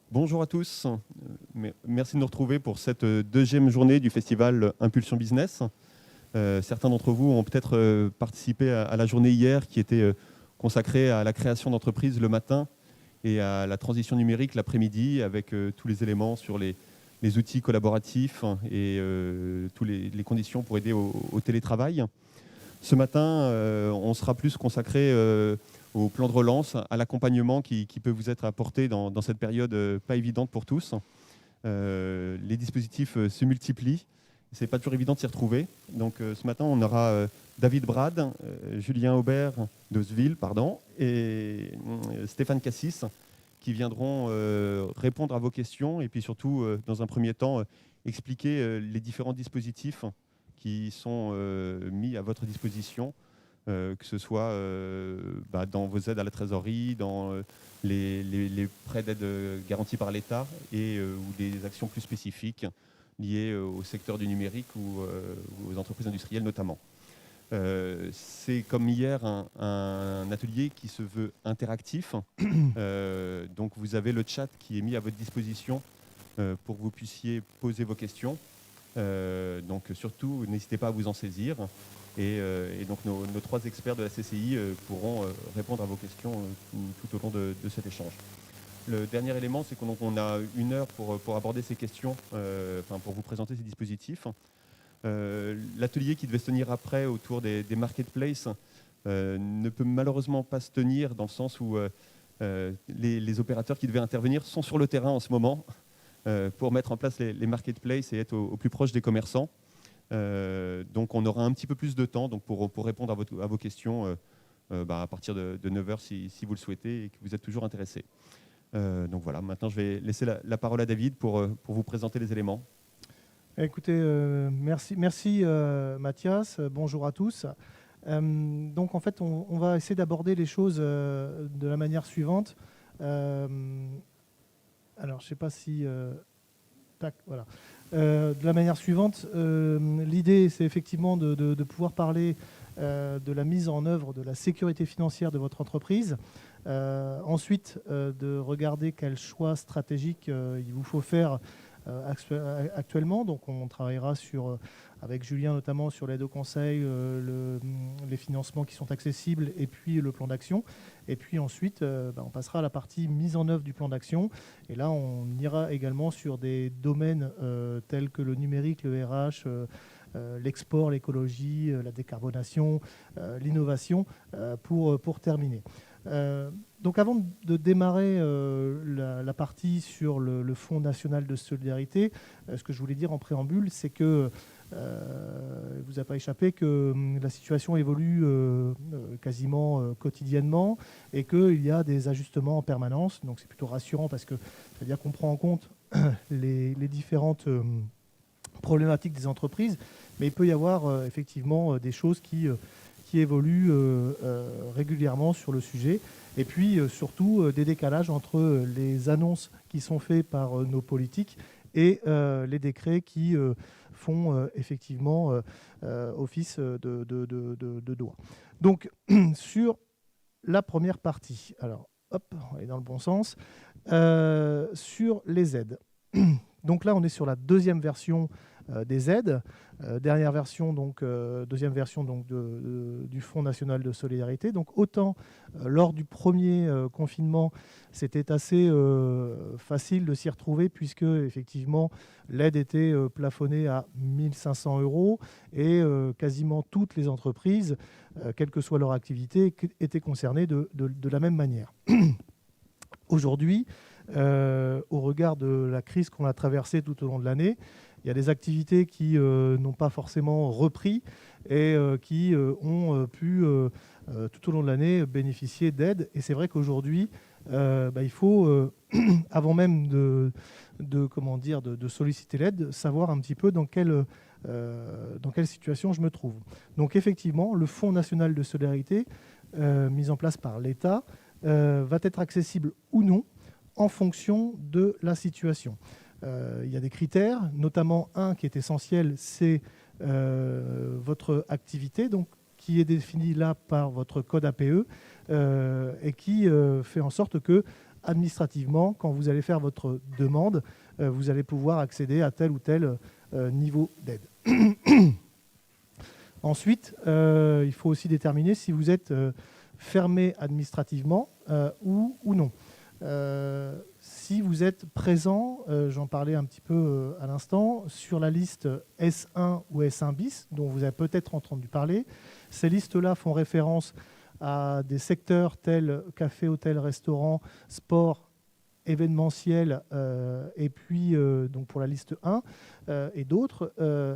Bonjour à tous. Merci de nous retrouver pour cette deuxième journée du festival Impulsion Business. Certains d'entre vous ont peut-être participé à la journée hier qui était consacrée à la création d'entreprises le matin et à la transition numérique l'après-midi avec tous les éléments sur les outils collaboratifs et toutes les conditions pour aider au télétravail. Ce matin, on sera plus consacré au plan de relance, à l'accompagnement qui peut vous être apporté dans cette période pas évidente pour tous. Les dispositifs se multiplient. Ce n'est pas toujours évident de s'y retrouver. Donc ce matin, on aura David Brad, Julien Aubert d'Oseville, et Stéphane Cassis qui viendront répondre à vos questions et puis surtout, dans un premier temps, expliquer les différents dispositifs qui sont mis à votre disposition, que ce soit dans vos aides à la trésorerie, dans les prêts d'aide garantis par l'État ou des actions plus spécifiques liées au secteur du numérique ou aux entreprises industrielles notamment. C'est comme hier un atelier qui se veut interactif. Donc vous avez le chat qui est mis à votre disposition pour que vous puissiez poser vos questions. Donc surtout, n'hésitez pas à vous en saisir. Et donc nos trois experts de la CCI pourront répondre à vos questions tout au long de cet échange. Le dernier élément, c'est qu'on a 1 heure pour aborder ces questions, pour vous présenter ces dispositifs. L'atelier qui devait se tenir après autour des marketplaces ne peut malheureusement pas se tenir dans le sens où les opérateurs qui devaient intervenir sont sur le terrain en ce moment pour mettre en place les marketplaces et être au plus proche des commerçants. Donc on aura un petit peu plus de temps donc pour répondre à vos questions à partir de 9h si vous le souhaitez et que vous êtes toujours intéressé. Donc voilà, maintenant je vais laisser la parole à David pour vous présenter les éléments. Écoutez, merci Mathias, bonjour à tous. Donc en fait, on va essayer d'aborder les choses de la manière suivante. Alors, je ne sais pas si... tac, voilà. De la manière suivante, l'idée, c'est effectivement de pouvoir parler de la mise en œuvre de la sécurité financière de votre entreprise. Ensuite, de regarder quels choix stratégiques il vous faut faire actuellement. Donc, on travaillera avec Julien notamment sur l'aide au conseil, les financements qui sont accessibles et puis le plan d'action. Et puis ensuite, on passera à la partie mise en œuvre du plan d'action. Et là, on ira également sur des domaines tels que le numérique, le RH, l'export, l'écologie, la décarbonation, l'innovation, pour terminer. Donc avant de démarrer la partie sur le Fonds national de solidarité, ce que je voulais dire en préambule, c'est que il ne vous a pas échappé que la situation évolue quasiment quotidiennement et qu'il y a des ajustements en permanence. Donc c'est plutôt rassurant parce que ça veut dire qu'on prend en compte les différentes problématiques des entreprises, mais il peut y avoir effectivement des choses qui évoluent régulièrement sur le sujet. Et puis surtout des décalages entre les annonces qui sont faites par nos politiques et les décrets qui font effectivement office de loi. Donc sur la première partie, alors hop, on est dans le bon sens, sur les aides. Donc là, on est sur la deuxième version des aides. Dernière version, donc deuxième version donc du Fonds national de solidarité. Donc autant lors du premier confinement, c'était assez facile de s'y retrouver puisque effectivement l'aide était plafonnée à 1 500 € et quasiment toutes les entreprises, quelle que soit leur activité, étaient concernées de la même manière. Aujourd'hui, au regard de la crise qu'on a traversée tout au long de l'année, il y a des activités qui n'ont pas forcément repris et qui ont pu, tout au long de l'année, bénéficier d'aides. Et c'est vrai qu'aujourd'hui, il faut, avant même de solliciter l'aide, savoir un petit peu dans quelle situation je me trouve. Donc effectivement, le Fonds national de solidarité, mis en place par l'État, va être accessible ou non en fonction de la situation. Il y a des critères, notamment un qui est essentiel, c'est votre activité, donc, qui est définie là par votre code APE et qui fait en sorte que administrativement, quand vous allez faire votre demande, vous allez pouvoir accéder à tel ou tel niveau d'aide. Ensuite, il faut aussi déterminer si vous êtes fermé administrativement ou non. Si vous êtes présent, j'en parlais un petit peu à l'instant, sur la liste S1 ou S1 bis, dont vous avez peut-être entendu parler. Ces listes-là font référence à des secteurs tels café, hôtel, restaurant, sport, événementiel, et puis donc pour la liste 1 et d'autres.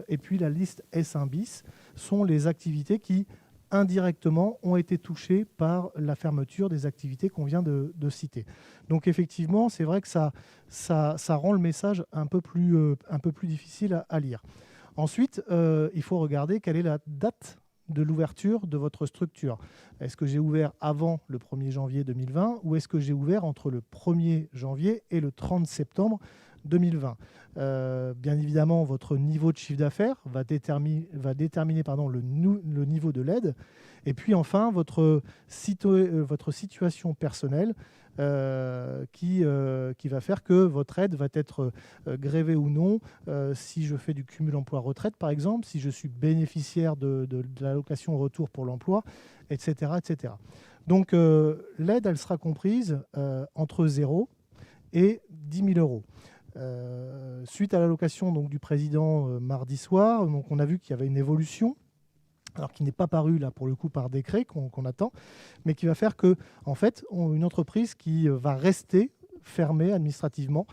Et puis la liste S1 bis sont les activités qui indirectement ont été touchées par la fermeture des activités qu'on vient de citer. Donc effectivement, c'est vrai que ça rend le message un peu plus difficile à lire. Ensuite, il faut regarder quelle est la date de l'ouverture de votre structure. Est-ce que j'ai ouvert avant le 1er janvier 2020 ou est-ce que j'ai ouvert entre le 1er janvier et le 30 septembre 2020 ? Bien évidemment, votre niveau de chiffre d'affaires va déterminer le niveau de l'aide. Et puis enfin, votre situation personnelle qui va faire que votre aide va être grévée ou non. Si je fais du cumul emploi-retraite, par exemple, si je suis bénéficiaire de l'allocation retour pour l'emploi, etc., etc. Donc l'aide, elle sera comprise entre 0 et 10 000 euros. Suite à l'allocation du président mardi soir, donc on a vu qu'il y avait une évolution, alors qui n'est pas parue là pour le coup par décret qu'on attend, mais qui va faire que en fait une entreprise qui va rester fermée administrativement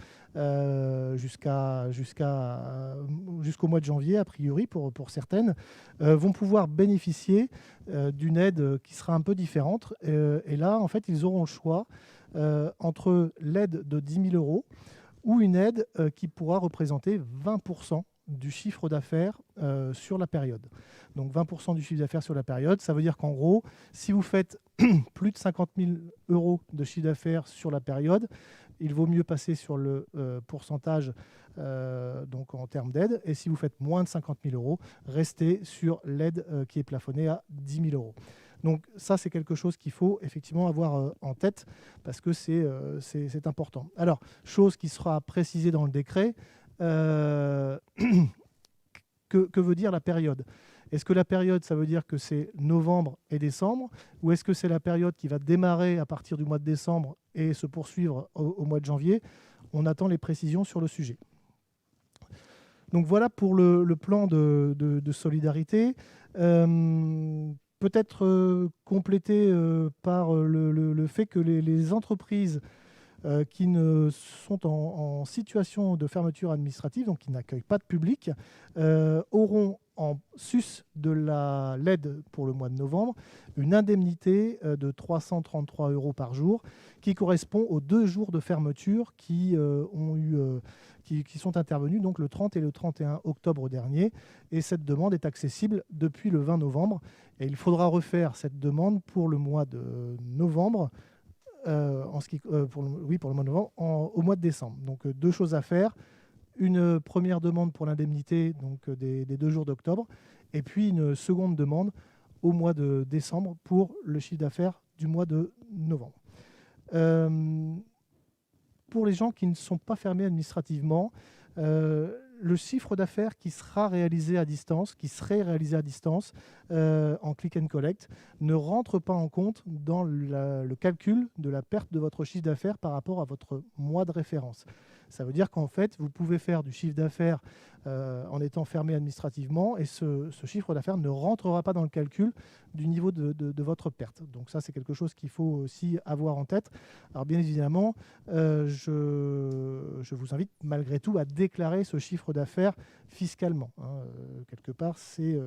jusqu'au mois de janvier a priori pour certaines vont pouvoir bénéficier d'une aide qui sera un peu différente et là en fait ils auront le choix entre l'aide de 10 000 euros ou une aide qui pourra représenter 20% du chiffre d'affaires sur la période. Donc 20% du chiffre d'affaires sur la période, ça veut dire qu'en gros, si vous faites plus de 50 000 euros de chiffre d'affaires sur la période, il vaut mieux passer sur le pourcentage donc en termes d'aide. Et si vous faites moins de 50 000 euros, restez sur l'aide qui est plafonnée à 10 000 euros. Donc ça, c'est quelque chose qu'il faut effectivement avoir en tête parce que c'est important. Alors, chose qui sera précisée dans le décret, que veut dire la période ? Est-ce que la période, ça veut dire que c'est novembre et décembre ou est-ce que c'est la période qui va démarrer à partir du mois de décembre et se poursuivre au mois de janvier ? On attend les précisions sur le sujet. Donc voilà pour le plan de solidarité. Peut-être complété par le fait que les entreprises qui ne sont en situation de fermeture administrative, donc qui n'accueillent pas de public, auront en sus de l'aide pour le mois de novembre une indemnité de 333 € par jour qui correspond aux 2 jours de fermeture qui sont intervenus donc le 30 et le 31 octobre dernier. Et cette demande est accessible depuis le 20 novembre. Et il faudra refaire cette demande pour le mois de novembre, pour le mois de novembre, au mois de décembre. Donc 2 choses à faire. Une première demande pour l'indemnité donc des 2 jours d'octobre, et puis une seconde demande au mois de décembre pour le chiffre d'affaires du mois de novembre. Pour les gens qui ne sont pas fermés administrativement, le chiffre d'affaires qui sera réalisé à distance, en click and collect, ne rentre pas en compte dans le calcul de la perte de votre chiffre d'affaires par rapport à votre mois de référence. Ça veut dire qu'en fait, vous pouvez faire du chiffre d'affaires en étant fermé administrativement et ce chiffre d'affaires ne rentrera pas dans le calcul du niveau de votre perte. Donc ça, c'est quelque chose qu'il faut aussi avoir en tête. Alors bien évidemment, je vous invite malgré tout à déclarer ce chiffre d'affaires fiscalement. Quelque part, c'est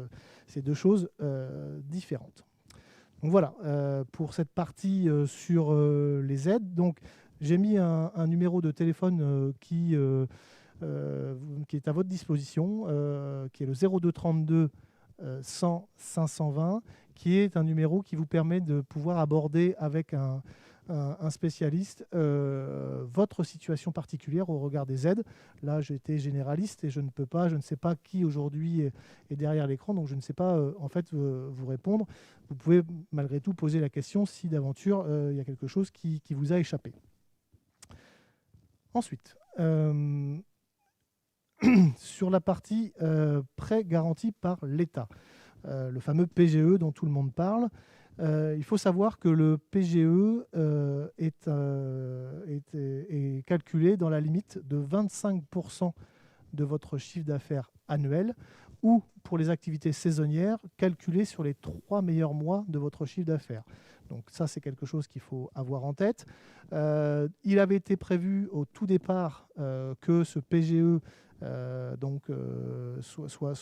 2 choses différentes. Donc voilà, pour cette partie sur les aides. Donc, j'ai mis un numéro de téléphone qui est à votre disposition, qui est le 02 32 100 520, qui est un numéro qui vous permet de pouvoir aborder avec un spécialiste votre situation particulière au regard des aides. Là, j'ai été généraliste et je ne sais pas qui aujourd'hui est derrière l'écran, donc je ne sais pas en fait vous répondre. Vous pouvez malgré tout poser la question si d'aventure il y a quelque chose qui vous a échappé. Ensuite, sur la partie prêt garanti par l'État, le fameux PGE dont tout le monde parle, il faut savoir que le PGE est calculé dans la limite de 25% de votre chiffre d'affaires annuel, ou pour les activités saisonnières, calculé sur les 3 meilleurs mois de votre chiffre d'affaires. Donc ça, c'est quelque chose qu'il faut avoir en tête. Il avait été prévu au tout départ que ce PGE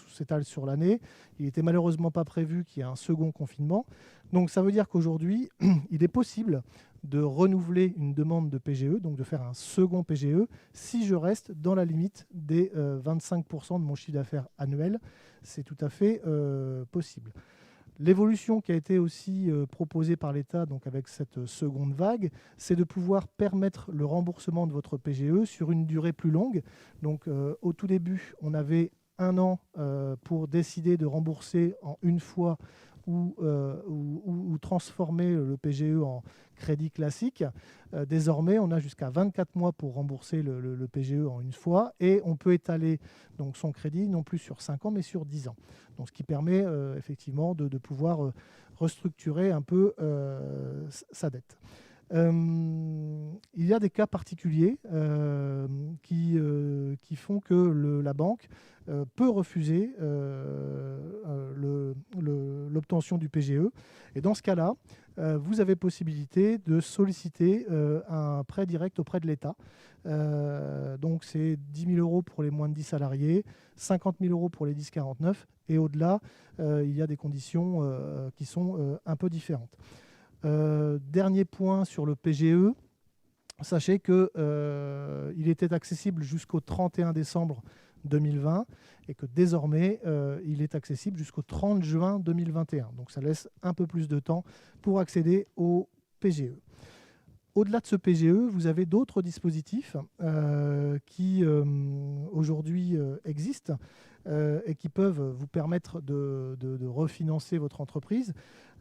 s'étale sur l'année. Il n'était malheureusement pas prévu qu'il y ait un second confinement. Donc ça veut dire qu'aujourd'hui, il est possible de renouveler une demande de PGE, donc de faire un second PGE, si je reste dans la limite des 25% de mon chiffre d'affaires annuel. C'est tout à fait possible. L'évolution qui a été aussi proposée par l'État, donc avec cette seconde vague, c'est de pouvoir permettre le remboursement de votre PGE sur une durée plus longue. Donc au tout début, on avait 1 an pour décider de rembourser en une fois ou transformer le PGE en crédit classique. Désormais, on a jusqu'à 24 mois pour rembourser le PGE en une fois, et on peut étaler donc son crédit non plus sur 5 ans mais sur 10 ans. Donc, ce qui permet effectivement de pouvoir restructurer un peu sa dette. Il y a des cas particuliers qui font que la banque peut refuser l'obtention du PGE. Et dans ce cas-là, vous avez possibilité de solliciter un prêt direct auprès de l'État. Donc c'est 10 000 euros pour les moins de 10 salariés, 50 000 euros pour les 10-49, et au-delà, il y a des conditions qui sont un peu différentes. Dernier point sur le PGE, sachez qu'il était accessible jusqu'au 31 décembre 2020 et que désormais, il est accessible jusqu'au 30 juin 2021. Donc ça laisse un peu plus de temps pour accéder au PGE. Au-delà de ce PGE, vous avez d'autres dispositifs qui aujourd'hui existent et qui peuvent vous permettre de refinancer votre entreprise.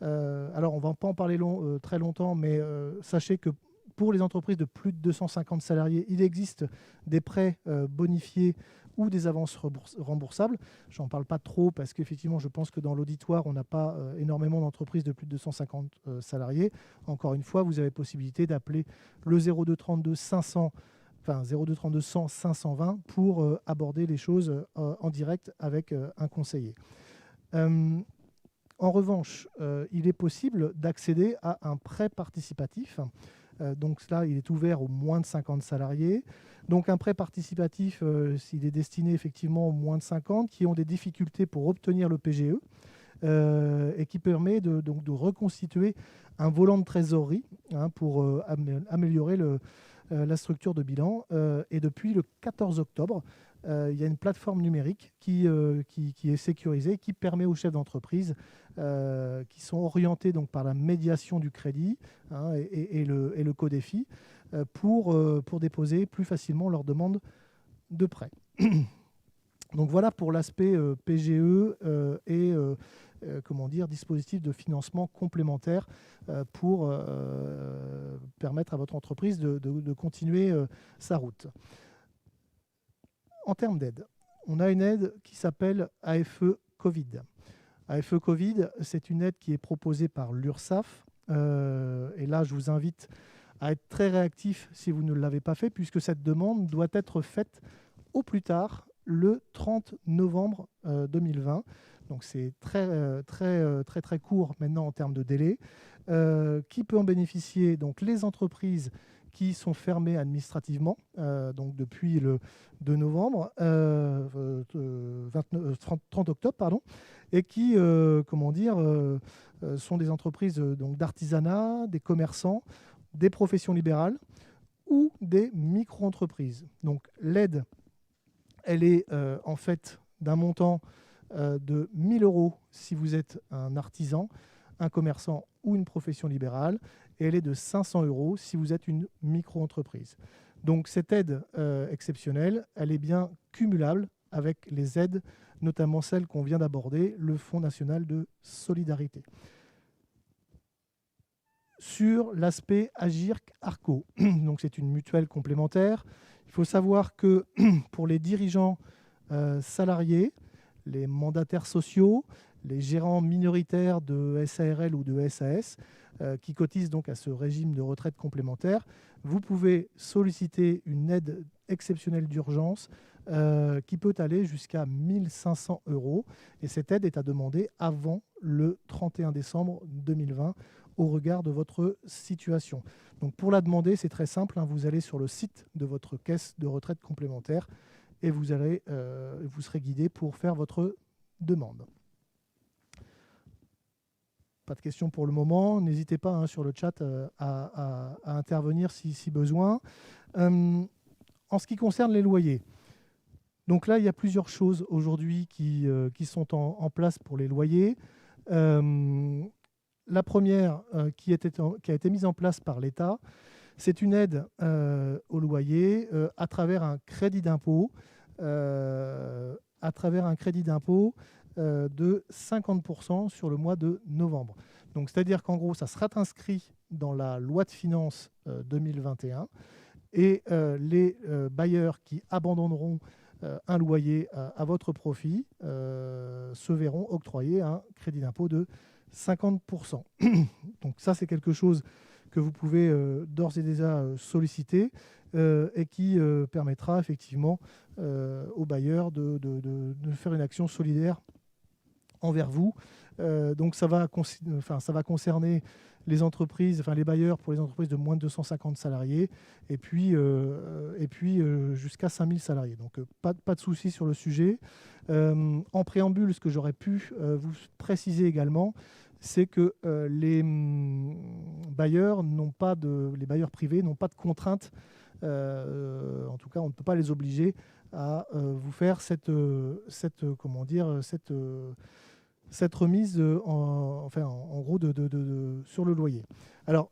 Alors, on ne va pas en parler très longtemps, mais sachez que pour les entreprises de plus de 250 salariés, il existe des prêts bonifiés ou des avances remboursables. Je n'en parle pas trop parce qu'effectivement, je pense que dans l'auditoire, on n'a pas énormément d'entreprises de plus de 250 salariés. Encore une fois, vous avez possibilité d'appeler le 0232 500, enfin 0232 100 520 pour aborder les choses en direct avec un conseiller. En revanche, il est possible d'accéder à un prêt participatif. Donc là, il est ouvert aux moins de 50 salariés. Donc un prêt participatif, s'il est destiné effectivement aux moins de 50 qui ont des difficultés pour obtenir le PGE et qui permet de reconstituer un volant de trésorerie pour améliorer la structure de bilan. Et depuis le 14 octobre, il y a une plateforme numérique qui est sécurisée, qui permet aux chefs d'entreprise qui sont orientés donc, par la médiation du crédit et le CODEFI pour déposer plus facilement leur demande de prêt. Donc voilà pour l'aspect PGE et dispositif de financement complémentaire pour permettre à votre entreprise de continuer sa route. En termes d'aide, on a une aide qui s'appelle AFE Covid. AFE Covid, c'est une aide qui est proposée par l'URSSAF. Et là, je vous invite à être très réactif si vous ne l'avez pas fait, puisque cette demande doit être faite au plus tard le 30 novembre 2020. Donc c'est très court maintenant en termes de délai. Qui peut en bénéficier? Donc les entreprises qui sont fermées administrativement, donc depuis le 2 novembre, 30 octobre, pardon, et qui sont des entreprises d'artisanat, des commerçants, des professions libérales ou des micro-entreprises. Donc l'aide, elle est en fait d'un montant de 1 000 euros si vous êtes un artisan, un commerçant ou une profession libérale, et elle est de 500 euros si vous êtes une micro-entreprise. Donc cette aide exceptionnelle, elle est bien cumulable avec les aides, notamment celles qu'on vient d'aborder, le Fonds national de solidarité. sur l'aspect Agirc-Arco. Donc c'est une mutuelle complémentaire. Il faut savoir que pour les dirigeants salariés, les mandataires sociaux, les gérants minoritaires de SARL ou de SAS qui cotisent donc à ce régime de retraite complémentaire, vous pouvez solliciter une aide exceptionnelle d'urgence qui peut aller jusqu'à 1 500 €. Et cette aide est à demander avant le 31 décembre 2020 au regard de votre situation. Donc pour la demander, c'est très simple, hein, vous allez sur le site de votre caisse de retraite complémentaire et vous serez guidé pour faire votre demande. Pas de questions pour le moment. N'hésitez pas, hein, sur le chat à intervenir si besoin. En ce qui concerne les loyers, donc là, il y a plusieurs choses aujourd'hui qui sont en place pour les loyers. La première qui a été mise en place par l'État, c'est une aide au loyer à travers un crédit d'impôt. De 50% sur le mois de novembre. Donc, c'est-à-dire qu'en gros, ça sera inscrit dans la loi de finances 2021 et les bailleurs qui abandonneront un loyer à votre profit se verront octroyer un crédit d'impôt de 50%. Donc ça, c'est quelque chose que vous pouvez d'ores et déjà solliciter et qui permettra effectivement aux bailleurs de faire une action solidaire envers vous. Donc ça va concerner les entreprises, les bailleurs pour les entreprises de moins de 250 salariés et puis jusqu'à 5000 salariés. Donc pas de souci sur le sujet. En préambule, ce que j'aurais pu vous préciser également, c'est que les bailleurs privés n'ont pas de contraintes. En tout cas, on ne peut pas les obliger à vous faire cette remise en gros sur le loyer. Alors,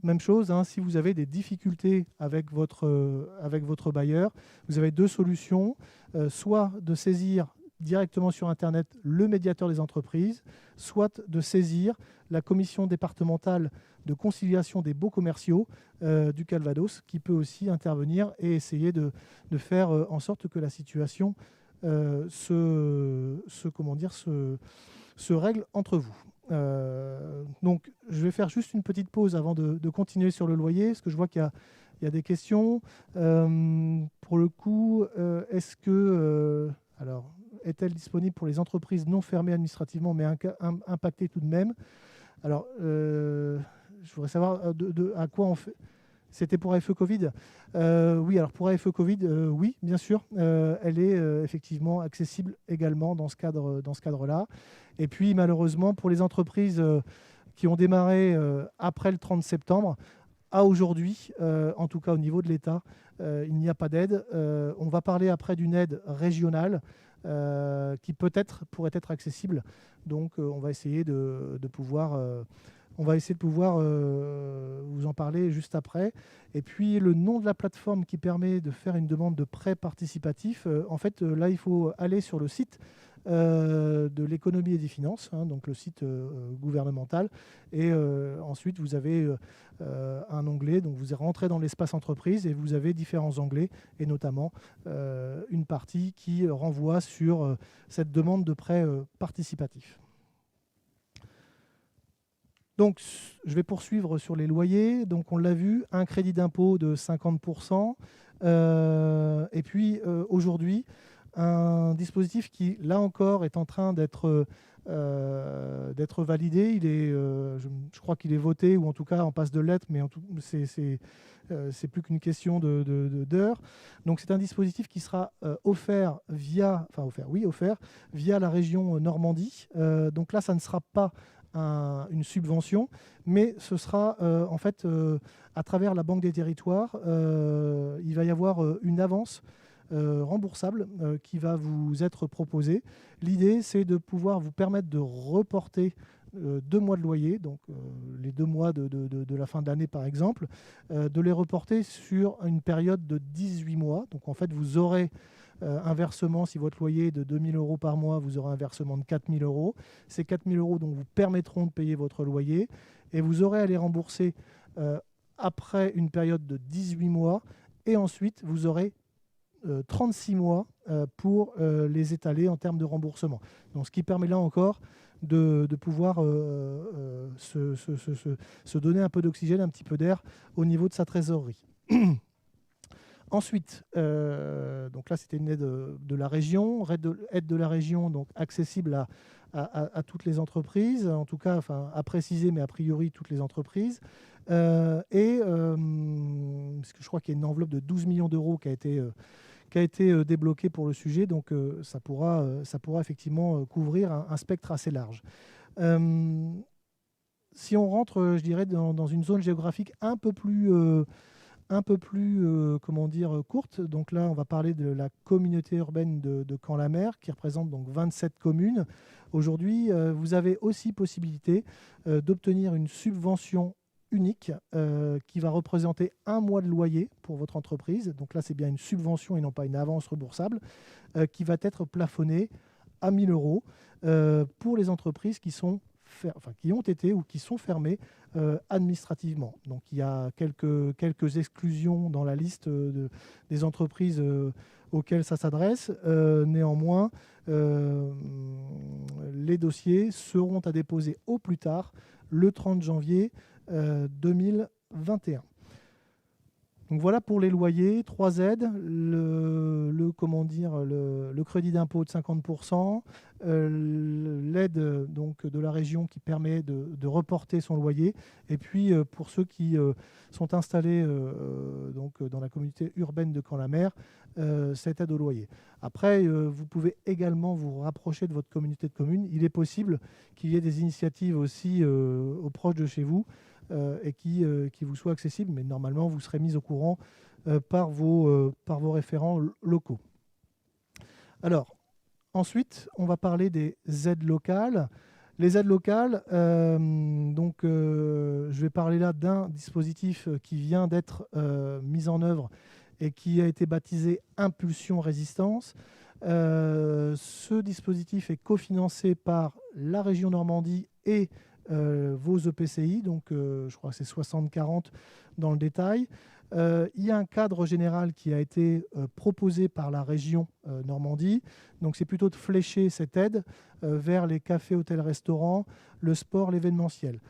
même chose, hein, si vous avez des difficultés avec votre bailleur, vous avez deux solutions, soit de saisir directement sur Internet le médiateur des entreprises, soit de saisir la commission départementale de conciliation des baux commerciaux du Calvados, qui peut aussi intervenir et essayer de faire en sorte que la situation se règle entre vous. Donc, je vais faire juste une petite pause avant de continuer sur le loyer, parce que je vois qu'il y a des questions. Pour le coup, est-ce que... alors, est-elle disponible pour les entreprises non fermées administrativement, mais impactées tout de même? Alors, je voudrais savoir à quoi on fait... C'était pour AFE Covid. Oui, alors pour AFE Covid, oui, bien sûr. Elle est effectivement accessible également dans ce cadre-là. Et puis, malheureusement, pour les entreprises qui ont démarré après le 30 septembre, à aujourd'hui, en tout cas au niveau de l'État, il n'y a pas d'aide. On va parler après d'une aide régionale qui peut-être pourrait être accessible. Donc, on va essayer de pouvoir... vous en parler juste après. Et puis, le nom de la plateforme qui permet de faire une demande de prêt participatif, en fait, là, il faut aller sur le site de l'économie et des finances, hein, donc le site gouvernemental. Et ensuite, vous avez un onglet, donc vous rentrez dans l'espace entreprise et vous avez différents onglets, et notamment une partie qui renvoie sur cette demande de prêt participatif. Donc, je vais poursuivre sur les loyers. Donc, on l'a vu, un crédit d'impôt de 50%. Et puis, aujourd'hui, un dispositif qui, là encore, est en train d'être validé. Je crois qu'il est voté, ou en tout cas en passe de lettres, mais c'est plus qu'une question d'heures. Donc, c'est un dispositif qui sera offert via la région Normandie. Donc là, ça ne sera pas une subvention, mais ce sera en fait à travers la Banque des Territoires, il va y avoir une avance remboursable qui va vous être proposée. L'idée, c'est de pouvoir vous permettre de reporter 2 mois de loyer, donc les 2 mois de la fin de l'année par exemple, de les reporter sur une période de 18 mois. Donc en fait, vous aurez un versement, si votre loyer est de 2 000 € par mois, vous aurez un versement de 4 000 €. Ces 4 000 € donc, vous permettront de payer votre loyer et vous aurez à les rembourser après une période de 18 mois et ensuite vous aurez 36 mois pour les étaler en termes de remboursement. Donc, ce qui permet là encore de pouvoir se donner un peu d'oxygène, un petit peu d'air au niveau de sa trésorerie. Ensuite, donc là c'était une aide de la région, aide de la région donc accessible à toutes les entreprises, en tout cas à préciser, mais a priori toutes les entreprises. Parce que je crois qu'il y a une enveloppe de 12 millions d'euros qui a été débloquée pour le sujet, donc ça pourra effectivement couvrir un spectre assez large. Si on rentre, je dirais, dans une zone géographique un peu plus comment dire, courte. Donc là, on va parler de la communauté urbaine de Caen-la-Mer, qui représente donc 27 communes. Aujourd'hui, vous avez aussi possibilité d'obtenir une subvention unique qui va représenter 1 mois de loyer pour votre entreprise. Donc là, c'est bien une subvention et non pas une avance remboursable, qui va être plafonnée à 1 000 € pour les entreprises qui ont été ou qui sont fermées administrativement. Donc il y a quelques exclusions dans la liste des entreprises auxquelles ça s'adresse. Néanmoins, les dossiers seront à déposer au plus tard le 30 janvier 2021. Donc voilà pour les loyers, 3 aides, le crédit d'impôt de 50%, l'aide donc de la région qui permet de reporter son loyer, et puis pour ceux qui sont installés donc dans la communauté urbaine de Caen-la-Mer, cette aide au loyer. Après, vous pouvez également vous rapprocher de votre communauté de communes. Il est possible qu'il y ait des initiatives aussi aux proches de chez vous, et qui vous soit accessible, mais normalement vous serez mis au courant par vos référents locaux. Alors, ensuite, on va parler des aides locales. Les aides locales, je vais parler là d'un dispositif qui vient d'être mis en œuvre et qui a été baptisé Impulsion Résistance. Ce dispositif est cofinancé par la région Normandie et vos EPCI, donc je crois que c'est 60-40 dans le détail. Il y a un cadre général qui a été proposé par la région Normandie. Donc c'est plutôt de flécher cette aide vers les cafés, hôtels, restaurants, le sport, l'événementiel.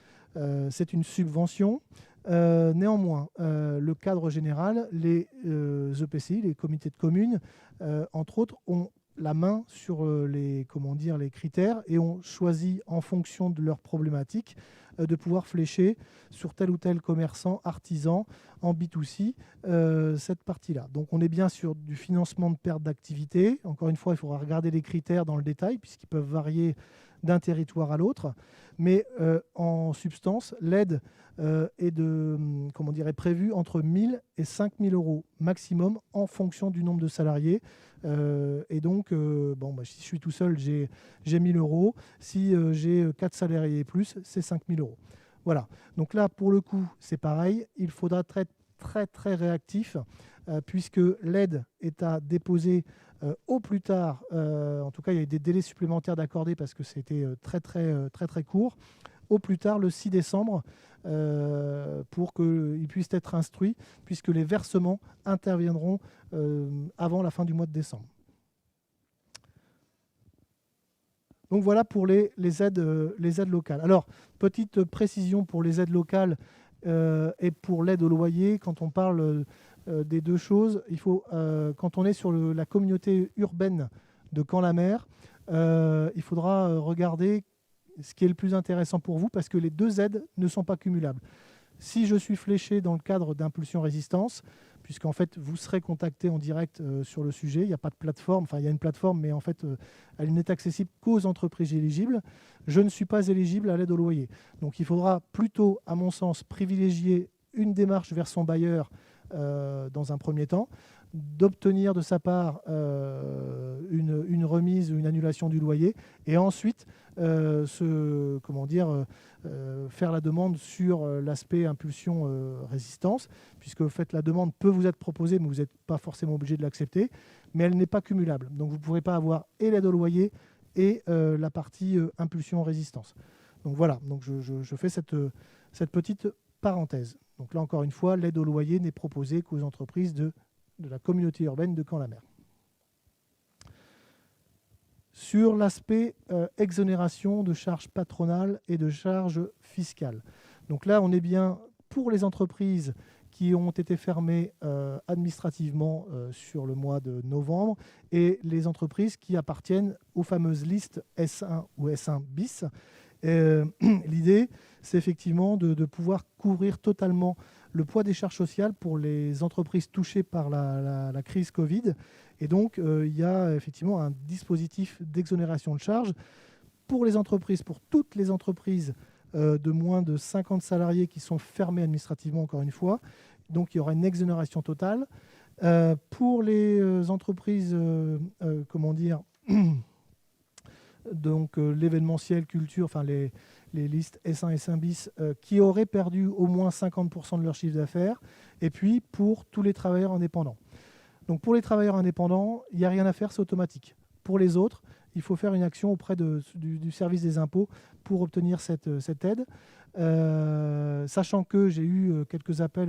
C'est une subvention. Néanmoins, le cadre général, les EPCI, les comités de communes, entre autres, ont la main sur les critères et ont choisi en fonction de leurs problématiques de pouvoir flécher sur tel ou tel commerçant, artisan en B2C cette partie-là. Donc on est bien sur du financement de perte d'activité. Encore une fois, il faudra regarder les critères dans le détail puisqu'ils peuvent varier d'un territoire à l'autre. Mais en substance, l'aide est prévue entre 1 000 et 5 000 € maximum en fonction du nombre de salariés. Et donc, si je suis tout seul, j'ai 1 000 €. Si j'ai 4 salariés et plus, c'est 5 000 €. Voilà. Donc là, pour le coup, c'est pareil. Il faudra être très, très réactif puisque l'aide est à déposer au plus tard. En tout cas, il y a des délais supplémentaires d'accordés parce que c'était très, très court. Au plus tard, le 6 décembre, pour qu'il puisse être instruit, puisque les versements interviendront avant la fin du mois de décembre. Donc voilà pour les aides locales. Alors, petite précision pour les aides locales et pour l'aide au loyer, quand on parle des deux choses, il faut, quand on est sur la communauté urbaine de Caen-la-Mer, il faudra regarder ce qui est le plus intéressant pour vous, parce que les deux aides ne sont pas cumulables. Si je suis fléché dans le cadre d'Impulsion Résistance, puisqu'en fait vous serez contacté en direct sur le sujet, il n'y a pas de plateforme, enfin il y a une plateforme, mais en fait elle n'est accessible qu'aux entreprises éligibles, je ne suis pas éligible à l'aide au loyer. Donc il faudra plutôt, à mon sens, privilégier une démarche vers son bailleur dans un premier temps. d'obtenir de sa part une remise ou une annulation du loyer, et ensuite faire la demande sur l'aspect impulsion résistance, puisque la demande peut vous être proposée, mais vous n'êtes pas forcément obligé de l'accepter, mais elle n'est pas cumulable. Donc vous ne pourrez pas avoir et l'aide au loyer et la partie impulsion résistance. Donc voilà, donc je fais cette petite parenthèse. Donc là, encore une fois, l'aide au loyer n'est proposée qu'aux entreprises de la communauté urbaine de Caen-la-Mer. Sur l'aspect exonération de charges patronales et de charges fiscales. Donc là, on est bien pour les entreprises qui ont été fermées administrativement sur le mois de novembre et les entreprises qui appartiennent aux fameuses listes S1 ou S1 bis. L'idée, c'est effectivement de pouvoir couvrir totalement le poids des charges sociales pour les entreprises touchées par la crise Covid. Et donc, il y a effectivement un dispositif d'exonération de charges pour les entreprises, pour toutes les entreprises de moins de 50 salariés qui sont fermées administrativement, encore une fois. Donc, il y aura une exonération totale. Pour les entreprises, donc l'événementiel, culture, enfin les listes S1 et S1 bis qui auraient perdu au moins 50% de leur chiffre d'affaires, et puis pour tous les travailleurs indépendants. Donc pour les travailleurs indépendants, il n'y a rien à faire, c'est automatique. Pour les autres, il faut faire une action auprès du service des impôts pour obtenir cette aide. Sachant que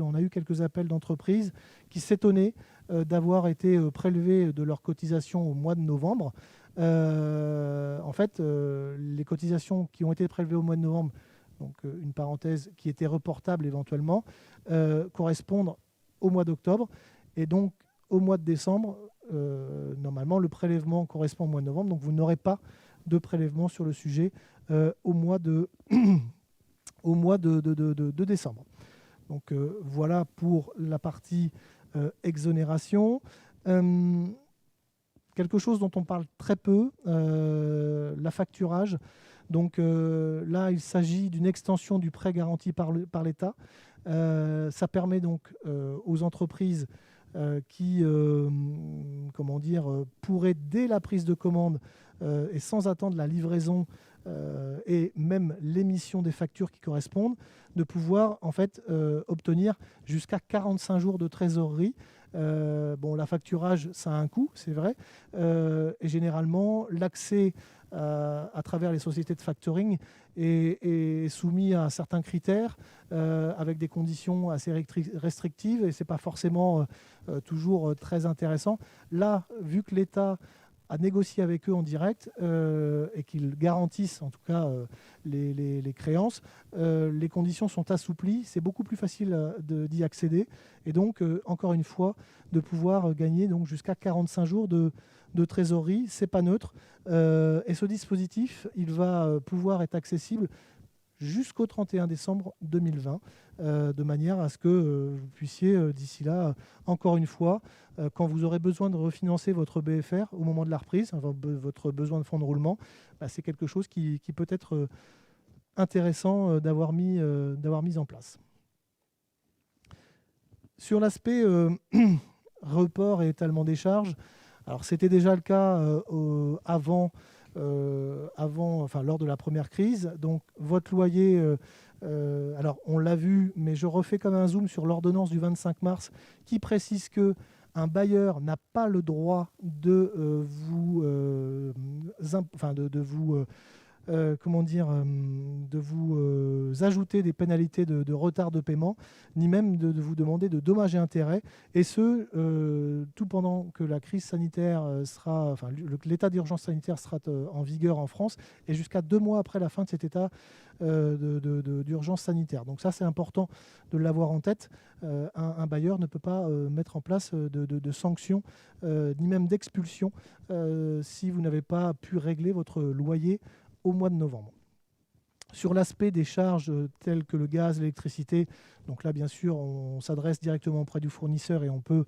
on a eu quelques appels d'entreprises qui s'étonnaient d'avoir été prélevés de leurs cotisations au mois de novembre. En fait, les cotisations qui ont été prélevées au mois de novembre, donc une parenthèse, qui étaient reportables éventuellement, correspondent au mois d'octobre. Et donc, au mois de décembre, normalement, le prélèvement correspond au mois de novembre. Donc, vous n'aurez pas de prélèvement sur le sujet au mois de décembre. Donc, voilà pour la partie exonération. Quelque chose dont on parle très peu, l'affacturage. Donc là, il s'agit d'une extension du prêt garanti par l'État. Ça permet donc aux entreprises qui pourraient, dès la prise de commande et sans attendre la livraison et même l'émission des factures qui correspondent, de pouvoir en fait obtenir jusqu'à 45 jours de trésorerie. L'affacturage, ça a un coût, c'est vrai. Et généralement, l'accès à travers les sociétés de factoring est soumis à certains critères avec des conditions assez restrictives, et ce n'est pas forcément toujours très intéressant. Là, vu que l'État a négocié avec eux en direct et qu'ils garantissent en tout cas les créances, les conditions sont assouplies, c'est beaucoup plus facile d'y accéder, et donc encore une fois de pouvoir gagner donc jusqu'à 45 jours de trésorerie, c'est pas neutre, et ce dispositif il va pouvoir être accessible jusqu'au 31 décembre 2020, de manière à ce que vous puissiez, d'ici là, encore une fois, quand vous aurez besoin de refinancer votre BFR au moment de la reprise, votre besoin de fonds de roulement, c'est quelque chose qui peut être intéressant d'avoir mis en place. Sur l'aspect report et étalement des charges, alors c'était déjà le cas lors de la première crise. Donc votre loyer, alors on l'a vu, mais je refais comme un zoom sur l'ordonnance du 25 mars qui précise que un bailleur n'a pas le droit de vous ajouter des pénalités de retard de paiement, ni même de vous demander de dommages et intérêts, et ce, tout pendant que la crise sanitaire l'état d'urgence sanitaire sera en vigueur en France, et jusqu'à 2 mois après la fin de cet état d'urgence sanitaire. Donc ça, c'est important de l'avoir en tête. Un bailleur ne peut pas mettre en place de sanctions, ni même d'expulsion, si vous n'avez pas pu régler votre loyer au mois de novembre. Sur l'aspect des charges telles que le gaz, l'électricité, donc là bien sûr on s'adresse directement auprès du fournisseur et on peut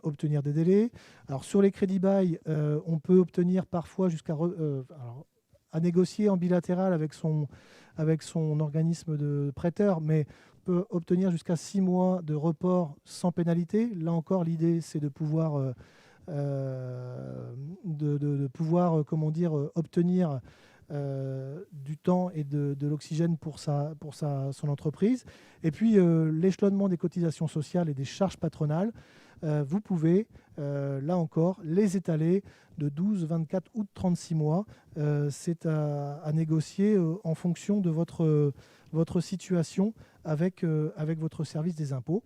obtenir des délais. Alors sur les crédits bail, on peut obtenir parfois jusqu'à à négocier en bilatéral avec son organisme de prêteur, mais peut obtenir jusqu'à 6 mois de report sans pénalité. Là encore, l'idée, c'est de pouvoir, obtenir du temps et de l'oxygène pour son entreprise. Et puis, l'échelonnement des cotisations sociales et des charges patronales, vous pouvez, là encore, les étaler de 12, 24 ou 36 mois. C'est à négocier en fonction de votre situation avec votre service des impôts.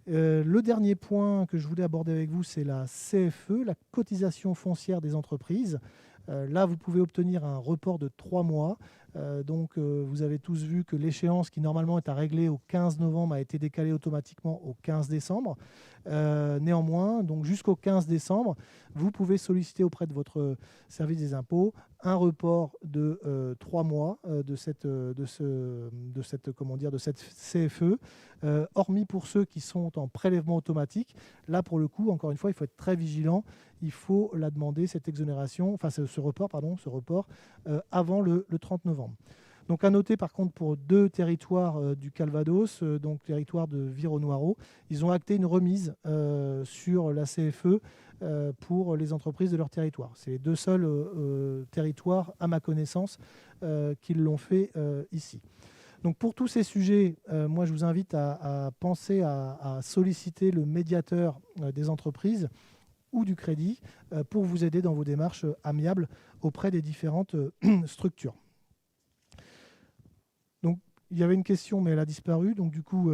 Le dernier point que je voulais aborder avec vous, c'est la CFE, la cotisation foncière des entreprises. Là, vous pouvez obtenir un report de 3 mois. Vous avez tous vu que l'échéance qui normalement est à régler au 15 novembre a été décalée automatiquement au 15 décembre. Néanmoins, donc jusqu'au 15 décembre, vous pouvez solliciter auprès de votre service des impôts un report de 3 mois de cette CFE, hormis pour ceux qui sont en prélèvement automatique. Là, pour le coup, encore une fois, il faut être très vigilant. Il faut la demander, cette exonération, enfin ce report avant le 30 novembre. Donc à noter par contre pour 2 territoires du Calvados, donc territoire de Vironoiro, ils ont acté une remise sur la CFE pour les entreprises de leur territoire. C'est les 2 seuls territoires, à ma connaissance, qui l'ont fait ici. Donc pour tous ces sujets, moi je vous invite à penser à solliciter le médiateur des entreprises ou du crédit pour vous aider dans vos démarches amiables auprès des différentes structures. Donc, il y avait une question, mais elle a disparu. Donc, du coup,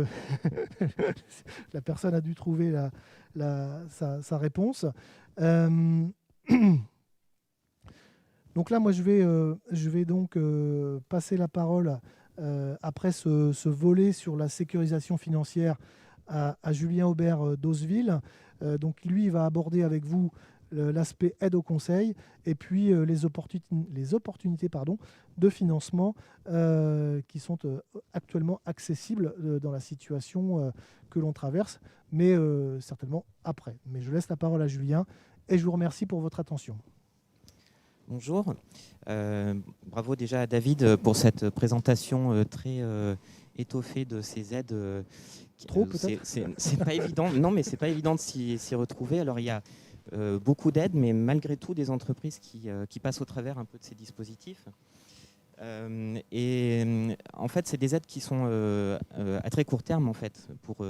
la personne a dû trouver sa réponse. Donc là, moi, je vais donc passer la parole après ce volet sur la sécurisation financière à Julien Aubert d'Oseville. Donc lui, il va aborder avec vous l'aspect aide au conseil et puis les opportunités de financement qui sont actuellement accessibles dans la situation que l'on traverse, mais certainement après. Mais je laisse la parole à Julien et je vous remercie pour votre attention. Bonjour. Bravo déjà à David pour cette présentation très étoffée de ces aides. Trop peut-être. C'est pas évident. Non, mais c'est pas évident de s'y retrouver. Alors il y a beaucoup d'aides, mais malgré tout des entreprises qui passent au travers un peu de ces dispositifs. En fait, c'est des aides qui sont à très court terme en fait pour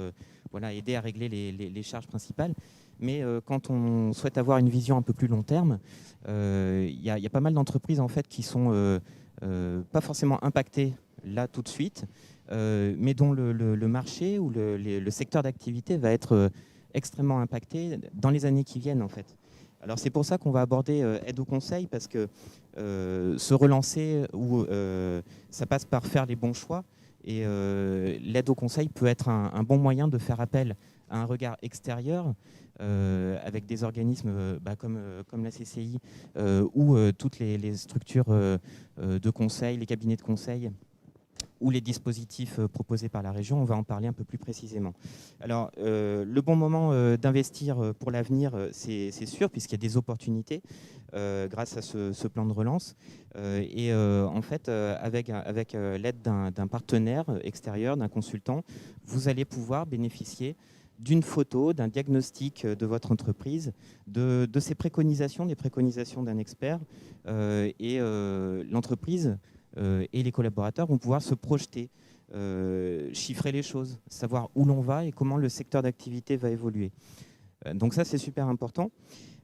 aider à régler les charges principales. Mais quand on souhaite avoir une vision un peu plus long terme, il y a pas mal d'entreprises en fait qui sont pas forcément impactées là tout de suite, mais dont le marché ou le secteur d'activité va être extrêmement impacté dans les années qui viennent en fait. Alors c'est pour ça qu'on va aborder aide au conseil, parce que se relancer, ça passe par faire les bons choix, et l'aide au conseil peut être un bon moyen de faire appel à un regard extérieur avec des organismes comme la CCI ou toutes les structures de conseil, les cabinets de conseil ou les dispositifs proposés par la région. On va en parler un peu plus précisément. Alors, le bon moment d'investir pour l'avenir, c'est sûr, puisqu'il y a des opportunités grâce à ce plan de relance. En fait, avec l'aide d'un partenaire extérieur, d'un consultant, vous allez pouvoir bénéficier d'une photo, d'un diagnostic de votre entreprise, de ses préconisations, des préconisations d'un expert, et l'entreprise et les collaborateurs vont pouvoir se projeter, chiffrer les choses, savoir où l'on va et comment le secteur d'activité va évoluer. Donc ça, c'est super important.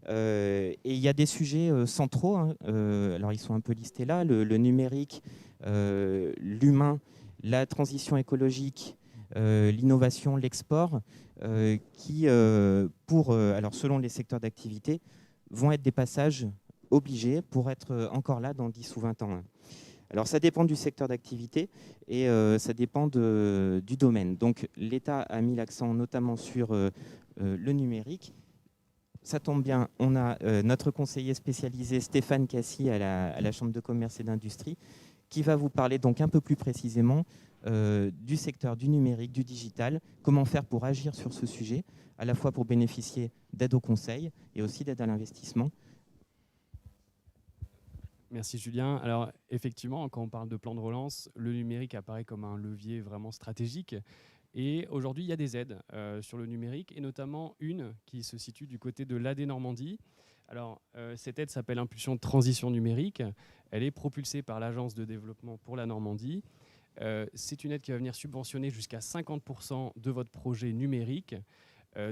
Et il y a des sujets centraux, hein. Alors ils sont un peu listés là, le numérique, l'humain, la transition écologique, l'innovation, l'export, qui, alors selon les secteurs d'activité, vont être des passages obligés pour être encore là dans 10 ou 20 ans. Hein. Alors ça dépend du secteur d'activité et ça dépend du domaine. Donc l'État a mis l'accent notamment sur le numérique. Ça tombe bien, on a notre conseiller spécialisé Stéphane Cassi à la Chambre de commerce et d'industrie qui va vous parler donc un peu plus précisément du secteur du numérique, du digital, comment faire pour agir sur ce sujet, à la fois pour bénéficier d'aide au conseil et aussi d'aide à l'investissement. Merci Julien. Alors effectivement, quand on parle de plan de relance, le numérique apparaît comme un levier vraiment stratégique. Et aujourd'hui, il y a des aides sur le numérique, et notamment une qui se situe du côté de l'AD Normandie. Alors cette aide s'appelle Impulsion de transition numérique. Elle est propulsée par l'Agence de développement pour la Normandie. C'est une aide qui va venir subventionner jusqu'à 50% de votre projet numérique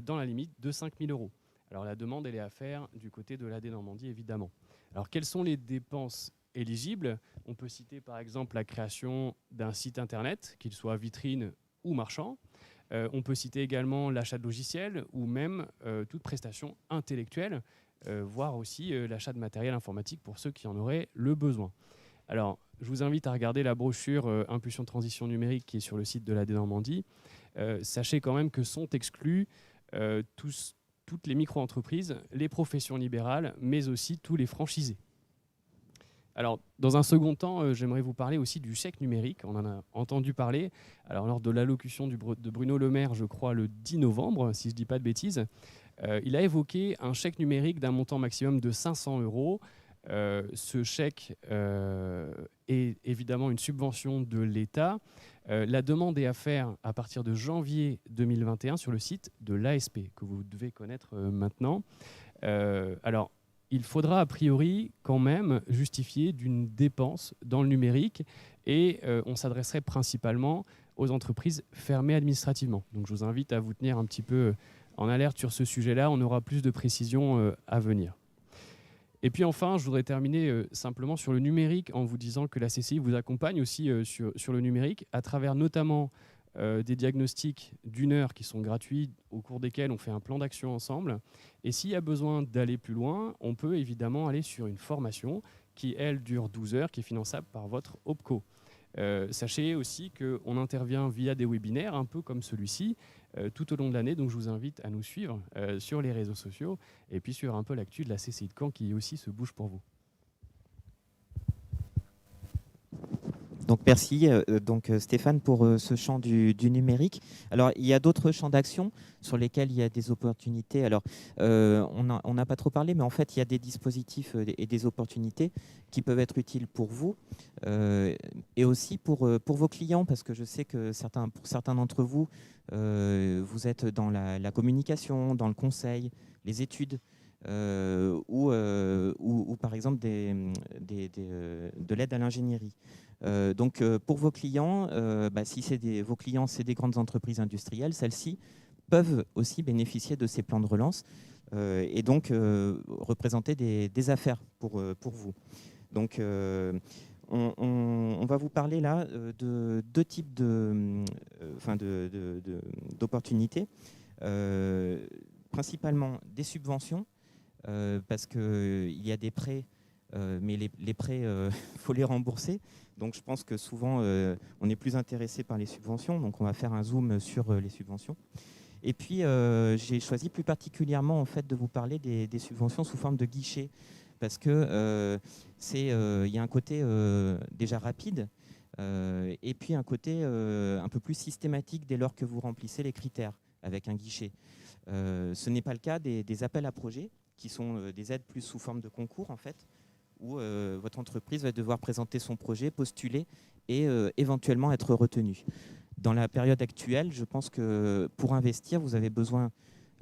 dans la limite de 5 000 euros. Alors la demande, elle est à faire du côté de l'AD Normandie, évidemment. Alors quelles sont les dépenses éligibles? On peut citer par exemple la création d'un site internet, qu'il soit vitrine ou marchand. On peut citer également l'achat de logiciels ou même toute prestation intellectuelle, voire aussi l'achat de matériel informatique pour ceux qui en auraient le besoin. Alors, je vous invite à regarder la brochure Impulsion de transition numérique qui est sur le site de l'AD Normandie. Sachez quand même que sont exclus toutes les micro-entreprises, les professions libérales, mais aussi tous les franchisés. Alors, dans un second temps, j'aimerais vous parler aussi du chèque numérique. On en a entendu parler. Alors, lors de l'allocution de Bruno Le Maire, je crois le 10 novembre, si je ne dis pas de bêtises, il a évoqué un chèque numérique d'un montant maximum de 500 euros. Ce chèque est évidemment une subvention de l'État. La demande est à faire à partir de janvier 2021 sur le site de l'ASP, que vous devez connaître maintenant. Alors, il faudra a priori quand même justifier d'une dépense dans le numérique et on s'adresserait principalement aux entreprises fermées administrativement. Donc je vous invite à vous tenir un petit peu en alerte sur ce sujet-là. On aura plus de précisions à venir. Et puis enfin, je voudrais terminer simplement sur le numérique en vous disant que la CCI vous accompagne aussi sur le numérique à travers notamment des diagnostics d'1 heure qui sont gratuits, au cours desquels on fait un plan d'action ensemble. Et s'il y a besoin d'aller plus loin, on peut évidemment aller sur une formation qui, elle, dure 12 heures, qui est finançable par votre OPCO. Sachez aussi qu'on intervient via des webinaires, un peu comme celui-ci, tout au long de l'année. Donc je vous invite à nous suivre sur les réseaux sociaux et puis sur un peu l'actu de la CCI de Caen qui aussi se bouge pour vous. Donc merci Stéphane pour ce champ du numérique. Alors il y a d'autres champs d'action sur lesquels il y a des opportunités. Alors on n'a pas trop parlé, mais en fait il y a des dispositifs et des opportunités qui peuvent être utiles pour vous et aussi pour vos clients, parce que je sais que pour certains d'entre vous, vous êtes dans la communication, dans le conseil, les études. Ou par exemple de l'aide à l'ingénierie. Donc pour vos clients, si vos clients c'est des grandes entreprises industrielles, celles-ci peuvent aussi bénéficier de ces plans de relance et donc représenter des affaires pour vous. Donc on va vous parler là de deux types d'opportunités, principalement des subventions, parce qu'il y a des prêts, mais les prêts, faut les rembourser. Donc je pense que souvent, on est plus intéressé par les subventions. Donc on va faire un zoom sur les subventions. Et puis, j'ai choisi plus particulièrement en fait, de vous parler des subventions sous forme de guichet, parce que il y a un côté déjà rapide, et puis un côté un peu plus systématique dès lors que vous remplissez les critères avec un guichet. Ce n'est pas le cas des appels à projets, qui sont des aides plus sous forme de concours, en fait, où votre entreprise va devoir présenter son projet, postuler et éventuellement être retenue. Dans la période actuelle, je pense que pour investir, vous avez besoin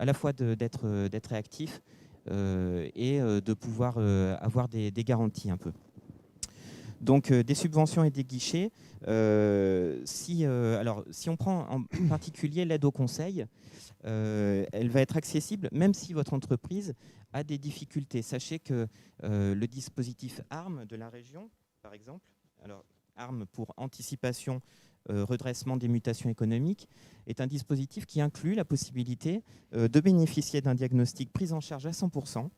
à la fois d'être réactif et de pouvoir avoir des garanties un peu. Donc des subventions et des guichets. Si on prend en particulier l'aide au conseil, elle va être accessible même si votre entreprise a des difficultés. Sachez que le dispositif ARM de la région, par exemple, alors ARM pour anticipation, redressement des mutations économiques, est un dispositif qui inclut la possibilité de bénéficier d'un diagnostic pris en charge à 100%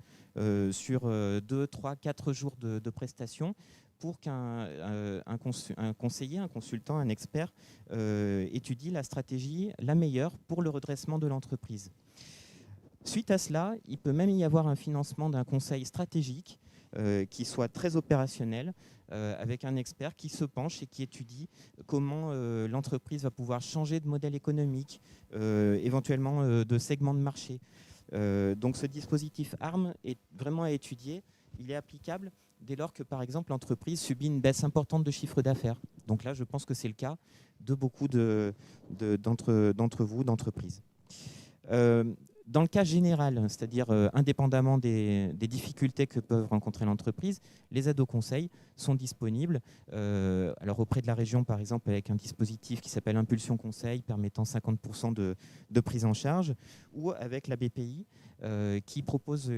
sur 2, 3, 4 jours de prestations pour qu'un conseiller, un consultant, un expert étudie la stratégie la meilleure pour le redressement de l'entreprise. Suite à cela, il peut même y avoir un financement d'un conseil stratégique qui soit très opérationnel, avec un expert qui se penche et qui étudie comment l'entreprise va pouvoir changer de modèle économique, éventuellement de segment de marché. Donc ce dispositif ARM est vraiment à étudier. Il est applicable dès lors que, par exemple, l'entreprise subit une baisse importante de chiffre d'affaires. Donc là, je pense que c'est le cas de beaucoup d'entre vous, d'entreprises. Dans le cas général, c'est-à-dire indépendamment des difficultés que peuvent rencontrer l'entreprise, les aides au conseil sont disponibles alors auprès de la région, par exemple, avec un dispositif qui s'appelle Impulsion Conseil, permettant 50% de prise en charge, ou avec la BPI, qui propose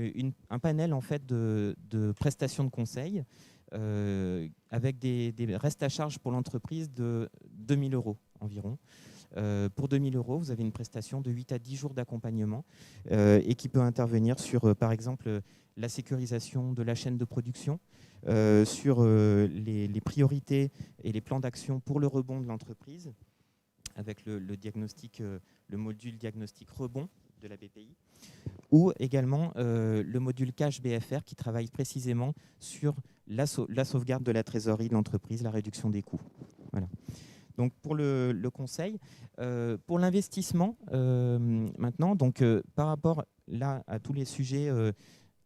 un panel en fait, de prestations de conseil avec des restes à charge pour l'entreprise de 2 000 € environ. Pour 2 000 €, vous avez une prestation de 8 à 10 jours d'accompagnement et qui peut intervenir sur, par exemple, la sécurisation de la chaîne de production, sur les priorités et les plans d'action pour le rebond de l'entreprise, avec le diagnostic, le module diagnostic rebond de la BPI, ou également le module cash BFR qui travaille précisément sur la sauvegarde de la trésorerie de l'entreprise, la réduction des coûts. Voilà. Donc pour le conseil, pour l'investissement maintenant, donc par rapport là à tous les sujets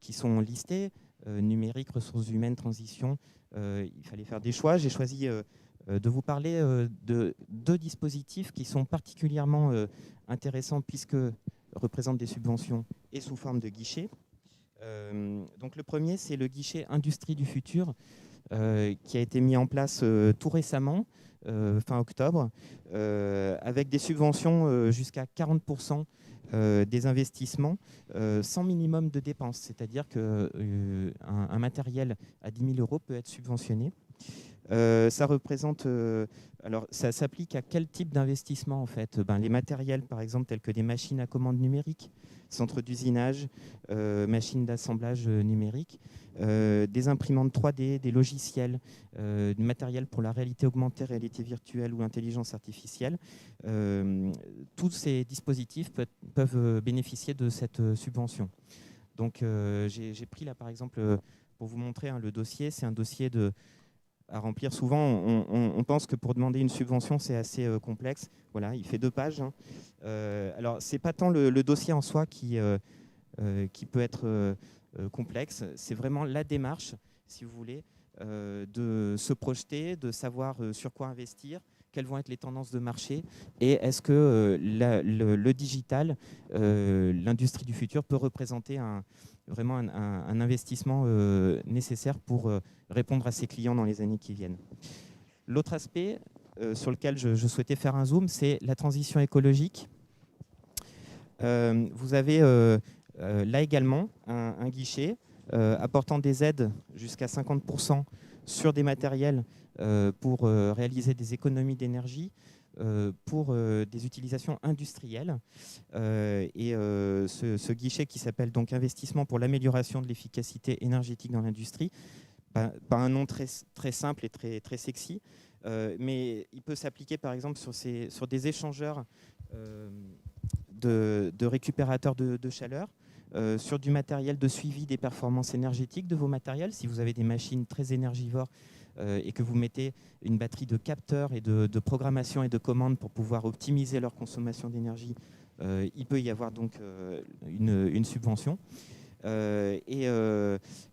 qui sont listés, numérique, ressources humaines, transition, il fallait faire des choix. J'ai choisi de vous parler de 2 dispositifs qui sont particulièrement intéressants puisque représentent des subventions et sous forme de guichet. Donc le premier, c'est le guichet Industrie du futur qui a été mis en place tout récemment. Fin octobre, avec des subventions jusqu'à 40% des investissements sans minimum de dépenses. C'est-à-dire qu'un matériel à 10 000 € peut être subventionné. Ça représente, alors ça s'applique à quel type d'investissement en fait? Les matériels par exemple tels que des machines à commande numérique, centres d'usinage, machines d'assemblage numérique, des imprimantes 3D, des logiciels, du matériel pour la réalité augmentée, réalité virtuelle ou intelligence artificielle. Tous ces dispositifs peuvent bénéficier de cette subvention. Donc j'ai pris là par exemple pour vous montrer le dossier, c'est un dossier à remplir. Souvent, on pense que pour demander une subvention, c'est assez complexe. Voilà, il fait 2 pages. Alors, ce n'est pas tant le dossier en soi qui peut être complexe, c'est vraiment la démarche, si vous voulez, de se projeter, de savoir sur quoi investir, quelles vont être les tendances de marché, et est-ce que le digital, l'industrie du futur, peut représenter vraiment un investissement nécessaire pour répondre à ses clients dans les années qui viennent. L'autre aspect sur lequel je souhaitais faire un zoom, c'est la transition écologique. Vous avez là également un guichet apportant des aides jusqu'à 50% sur des matériels pour réaliser des économies d'énergie, pour des utilisations industrielles. Ce guichet qui s'appelle donc Investissement pour l'amélioration de l'efficacité énergétique dans l'industrie, pas un nom très simple et très sexy, mais il peut s'appliquer par exemple sur des échangeurs de récupérateurs de chaleur, sur du matériel de suivi des performances énergétiques de vos matériels. Si vous avez des machines très énergivores et que vous mettez une batterie de capteurs et de programmation et de commandes pour pouvoir optimiser leur consommation d'énergie, il peut y avoir donc une subvention.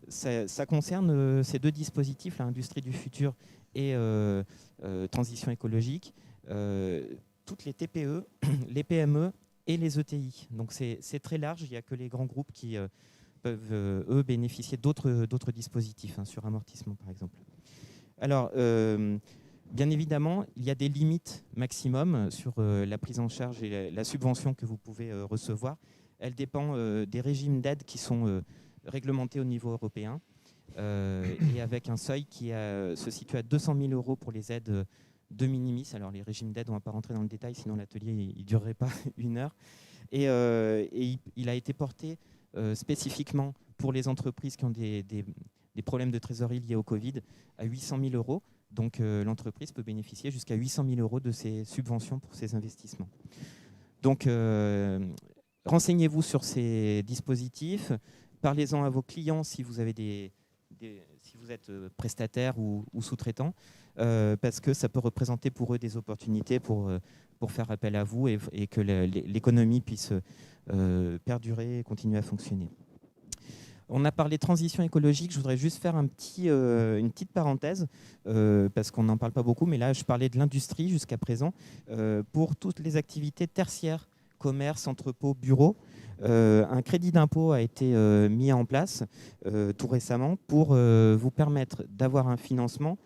Ça concerne ces 2 dispositifs, l'industrie du futur et transition écologique, toutes les TPE, les PME et les ETI. Donc c'est très large, il n'y a que les grands groupes qui peuvent, eux, bénéficier d'autres dispositifs, sur amortissement par exemple. Alors, bien évidemment, il y a des limites maximum sur la prise en charge et la subvention que vous pouvez recevoir. Elle dépend des régimes d'aide qui sont réglementés au niveau européen et avec un seuil qui se situe à 200 000 € pour les aides de minimis. Alors les régimes d'aide, on ne va pas rentrer dans le détail, sinon l'atelier ne durerait pas 1 heure. Et il a été porté spécifiquement pour les entreprises qui ont des problèmes de trésorerie liés au Covid à 800 000 €. Donc l'entreprise peut bénéficier jusqu'à 800 000 € de ces subventions pour ses investissements. Donc renseignez-vous sur ces dispositifs, parlez-en à vos clients si vous avez si vous êtes prestataire ou sous-traitant, parce que ça peut représenter pour eux des opportunités pour faire appel à vous et que l'économie puisse perdurer et continuer à fonctionner. On a parlé transition écologique, je voudrais juste faire une petite parenthèse, parce qu'on n'en parle pas beaucoup, mais là je parlais de l'industrie jusqu'à présent. Pour toutes les activités tertiaires, commerce, entrepôt, bureau, un crédit d'impôt a été mis en place tout récemment pour vous permettre d'avoir un financement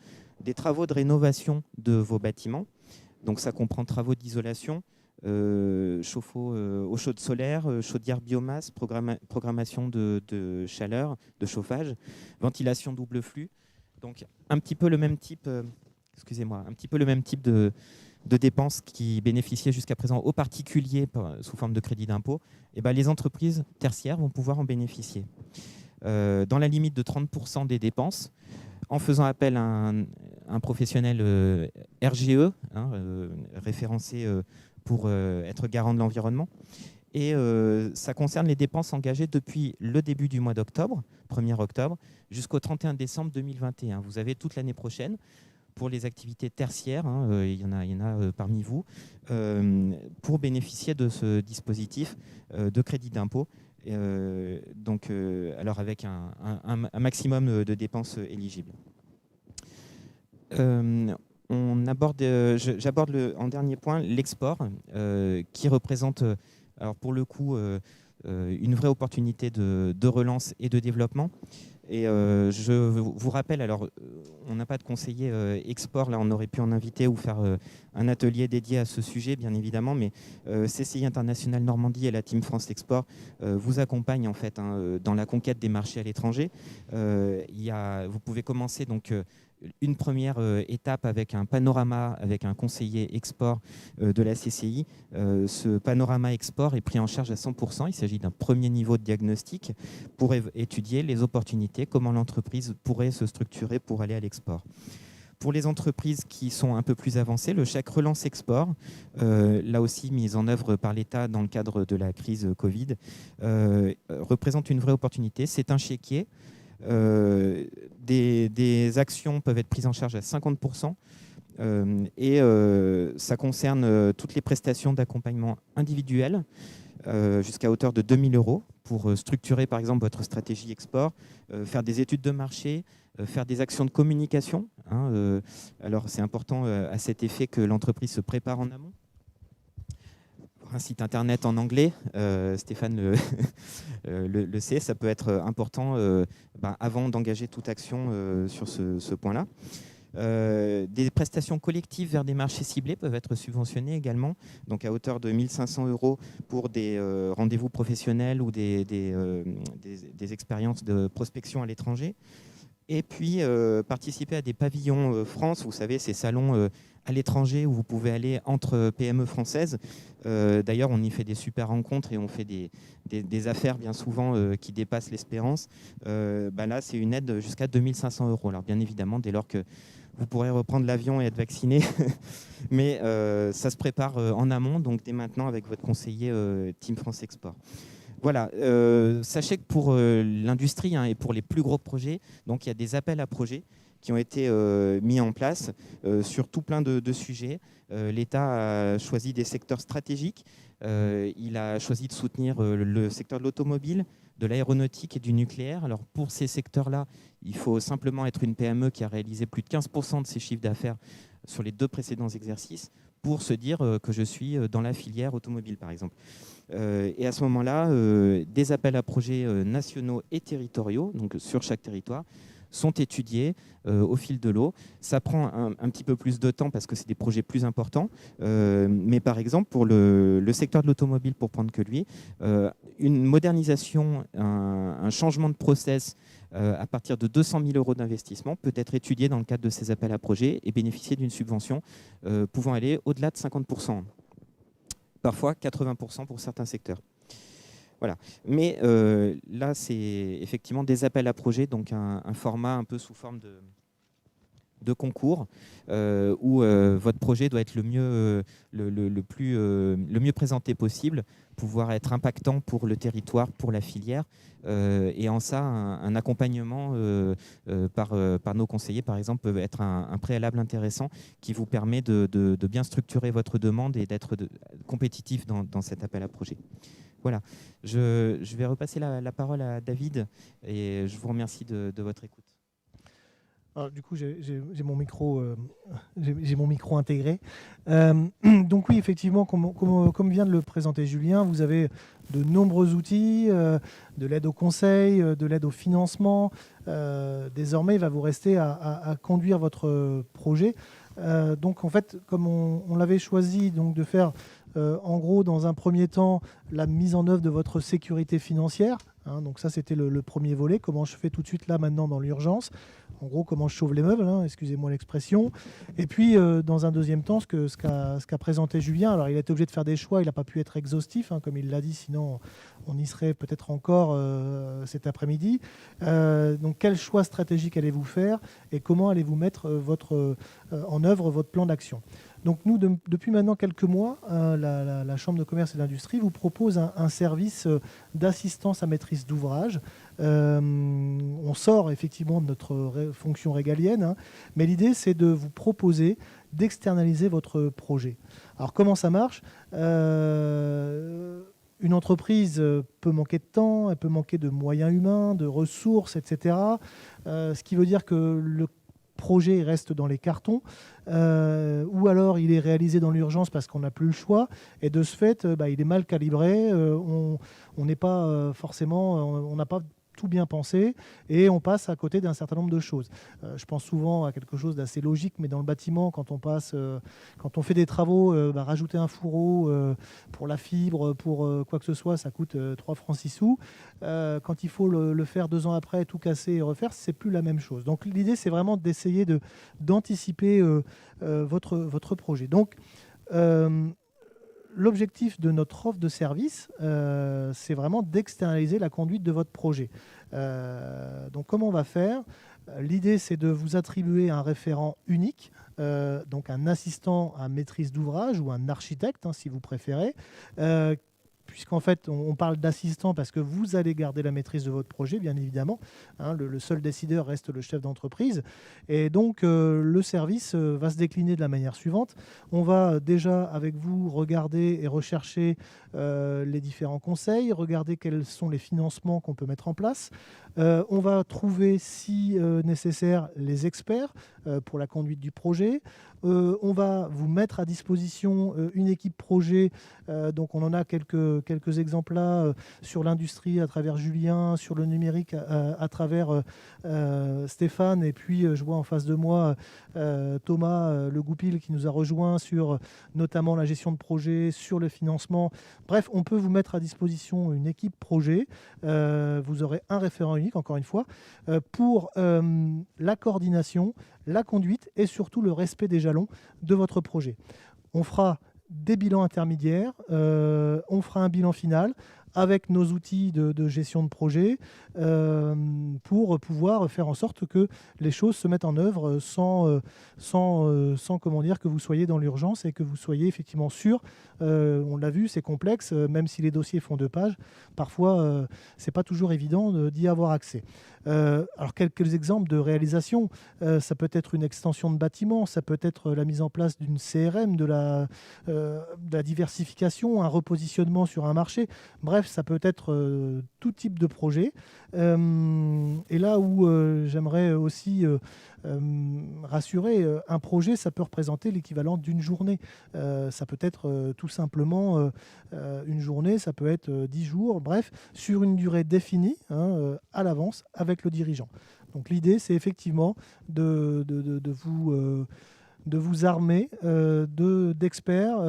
des travaux de rénovation de vos bâtiments. Donc ça comprend travaux d'isolation, chauffe-eau eau chaude solaire, chaudière biomasse, programmation de chaleur, de chauffage, ventilation double flux. Donc un petit peu le même type, un petit peu le même type de dépenses qui bénéficiaient jusqu'à présent aux particuliers sous forme de crédit d'impôt. Et ben, les entreprises tertiaires vont pouvoir en bénéficier. Dans la limite de 30% des dépenses, en faisant appel à un professionnel RGE, référencé pour être garant de l'environnement. Et ça concerne les dépenses engagées depuis le début du mois d'octobre, 1er octobre, jusqu'au 31 décembre 2021. Vous avez toute l'année prochaine pour les activités tertiaires, il y en a parmi vous, pour bénéficier de ce dispositif de crédit d'impôt. Alors avec un maximum de dépenses éligibles. J'aborde en dernier point l'export, qui représente, alors pour le coup, une vraie opportunité de relance et de développement. Et je vous rappelle, alors on n'a pas de conseiller export, là on aurait pu en inviter ou faire un atelier dédié à ce sujet, bien évidemment, mais CCI International Normandie et la Team France Export vous accompagnent en fait dans la conquête des marchés à l'étranger. Vous pouvez commencer donc une première étape avec un panorama, avec un conseiller export de la CCI. Ce panorama export est pris en charge à 100%. Il s'agit d'un premier niveau de diagnostic pour étudier les opportunités, comment l'entreprise pourrait se structurer pour aller à l'export. Pour les entreprises qui sont un peu plus avancées, le chèque relance export, là aussi mis en œuvre par l'État dans le cadre de la crise Covid, représente une vraie opportunité. C'est un chéquier. Des actions peuvent être prises en charge à 50%, et ça concerne toutes les prestations d'accompagnement individuel jusqu'à hauteur de 2 000 € pour structurer par exemple votre stratégie export, faire des études de marché, faire des actions de communication. Alors c'est important à cet effet que l'entreprise se prépare en amont. Un site internet en anglais, Stéphane le sait, ça peut être important avant d'engager toute action sur ce point-là. Des prestations collectives vers des marchés ciblés peuvent être subventionnées également, donc à hauteur de 1 500 € pour des rendez-vous professionnels ou des expériences de prospection à l'étranger. Et puis participer à des pavillons France, vous savez, ces salons à l'étranger où vous pouvez aller entre PME françaises. D'ailleurs, on y fait des super rencontres et on fait des affaires bien souvent qui dépassent l'espérance. Là, c'est une aide jusqu'à 2 500 €. Alors bien évidemment, dès lors que vous pourrez reprendre l'avion et être vacciné, mais ça se prépare en amont, donc dès maintenant avec votre conseiller Team France Export. Voilà, sachez que pour l'industrie et pour les plus gros projets, donc il y a des appels à projets qui ont été mis en place sur tout plein de sujets. L'État a choisi des secteurs stratégiques. Il a choisi de soutenir le secteur de l'automobile, de l'aéronautique et du nucléaire. Alors pour ces secteurs-là, il faut simplement être une PME qui a réalisé plus de 15% de ses chiffres d'affaires sur les 2 précédents exercices pour se dire que je suis dans la filière automobile, par exemple. Et à ce moment-là, des appels à projets nationaux et territoriaux, donc sur chaque territoire, sont étudiés au fil de l'eau. Ça prend un petit peu plus de temps parce que c'est des projets plus importants. Mais par exemple, pour le secteur de l'automobile, pour prendre que lui, une modernisation, un changement de process à partir de 200 000 € d'investissement peut être étudié dans le cadre de ces appels à projets et bénéficier d'une subvention pouvant aller au-delà de 50%. Parfois 80% pour certains secteurs. Voilà. Mais là, c'est effectivement des appels à projets, donc un format un peu sous forme de concours où votre projet doit être le mieux présenté possible, pouvoir être impactant pour le territoire, pour la filière, et en ça, un accompagnement par nos conseillers, par exemple, peut être un préalable intéressant qui vous permet de bien structurer votre demande et d'être compétitif dans cet appel à projet. Voilà, je vais repasser la parole à David et je vous remercie de votre écoute. Alors, du coup, j'ai mon micro, j'ai mon micro intégré. Donc oui, effectivement, comme vient de le présenter Julien, vous avez de nombreux outils, de l'aide au conseil, de l'aide au financement. Désormais, il va vous rester à conduire votre projet. Donc en fait, comme on l'avait choisi donc, de faire en gros dans un premier temps la mise en œuvre de votre sécurité financière, hein, donc ça c'était le premier volet, comment je fais tout de suite là maintenant dans l'urgence. En gros, comment je sauve les meubles, hein, excusez-moi l'expression. Et puis, dans un deuxième temps, ce qu'a présenté Julien, alors il a été obligé de faire des choix, il n'a pas pu être exhaustif, hein, comme il l'a dit, sinon on y serait peut-être encore cet après-midi. Donc, quel choix stratégique allez-vous faire et comment allez-vous mettre en œuvre votre plan d'action ? Donc nous, depuis maintenant quelques mois, la Chambre de commerce et d'industrie vous propose un service d'assistance à maîtrise d'ouvrage. On sort effectivement de notre fonction régalienne, hein, mais l'idée c'est de vous proposer d'externaliser votre projet. Alors comment ça marche ? Une entreprise peut manquer de temps, elle peut manquer de moyens humains, de ressources, etc. Ce qui veut dire que le projet reste dans les cartons, ou alors il est réalisé dans l'urgence parce qu'on n'a plus le choix, et de ce fait, il est mal calibré, on n'est pas forcément, on n'a pas tout bien pensé, et on passe à côté d'un certain nombre de choses. Je pense souvent à quelque chose d'assez logique, mais dans le bâtiment, quand on fait des travaux, rajouter un fourreau pour la fibre, pour quoi que ce soit, ça coûte 3 francs 6 sous. Quand il faut le faire 2 ans après, tout casser et refaire, c'est plus la même chose. Donc l'idée, c'est vraiment d'essayer d'anticiper votre projet. Donc, l'objectif de notre offre de service, c'est vraiment d'externaliser la conduite de votre projet. Donc, comment on va faire ? L'idée, c'est de vous attribuer un référent unique, donc un assistant à maîtrise d'ouvrage ou un architecte, hein, si vous préférez, puisqu'en fait, on parle d'assistant parce que vous allez garder la maîtrise de votre projet, bien évidemment. Hein, le seul décideur reste le chef d'entreprise. Et donc, le service va se décliner de la manière suivante. On va déjà, avec vous, regarder et rechercher les différents conseils, regarder quels sont les financements qu'on peut mettre en place. On va trouver, si nécessaire, les experts pour la conduite du projet. On va vous mettre à disposition une équipe projet. Donc, on en a quelques exemples là sur l'industrie à travers Julien, sur le numérique à travers Stéphane. Et puis, je vois en face de moi Thomas Le Goupil qui nous a rejoint sur notamment la gestion de projet, sur le financement. Bref, on peut vous mettre à disposition une équipe projet. Vous aurez un référent unique, encore une fois, pour la coordination, la conduite et surtout le respect des jalons de votre projet. On fera des bilans intermédiaires, on fera un bilan final avec nos outils de gestion de projet pour pouvoir faire en sorte que les choses se mettent en œuvre sans comment dire, que vous soyez dans l'urgence et que vous soyez effectivement sûr. On l'a vu, c'est complexe, même si les dossiers font 2 pages, parfois c'est pas toujours évident d'y avoir accès. Alors quelques exemples de réalisation, ça peut être une extension de bâtiment, ça peut être la mise en place d'une CRM, de la diversification, un repositionnement sur un marché. Bref, ça peut être tout type de projet. Et là où j'aimerais aussi rassurer, un projet, ça peut représenter l'équivalent d'une journée. Ça peut être tout simplement une journée, ça peut être 10 jours, bref, sur une durée définie, hein, à l'avance avec le dirigeant. Donc l'idée, c'est effectivement de vous armer d'experts,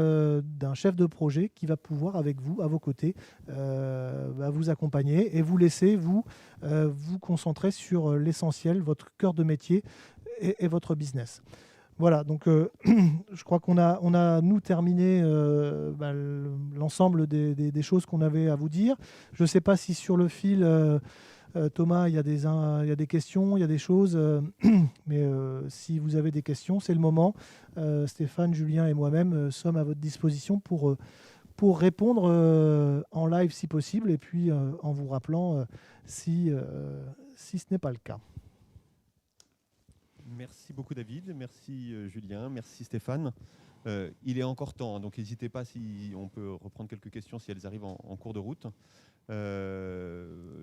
d'un chef de projet qui va pouvoir, avec vous, à vos côtés, vous accompagner et vous laisser vous concentrer sur l'essentiel, votre cœur de métier et votre business. Voilà, donc je crois qu'on a nous terminé l'ensemble des choses qu'on avait à vous dire. Je ne sais pas si sur le fil... Thomas, il y a des questions, il y a des choses, mais si vous avez des questions, c'est le moment. Stéphane, Julien et moi-même sommes à votre disposition pour répondre en live si possible, et puis en vous rappelant si ce n'est pas le cas. Merci beaucoup David, merci Julien, merci Stéphane. Il est encore temps, hein, donc n'hésitez pas si on peut reprendre quelques questions si elles arrivent en cours de route.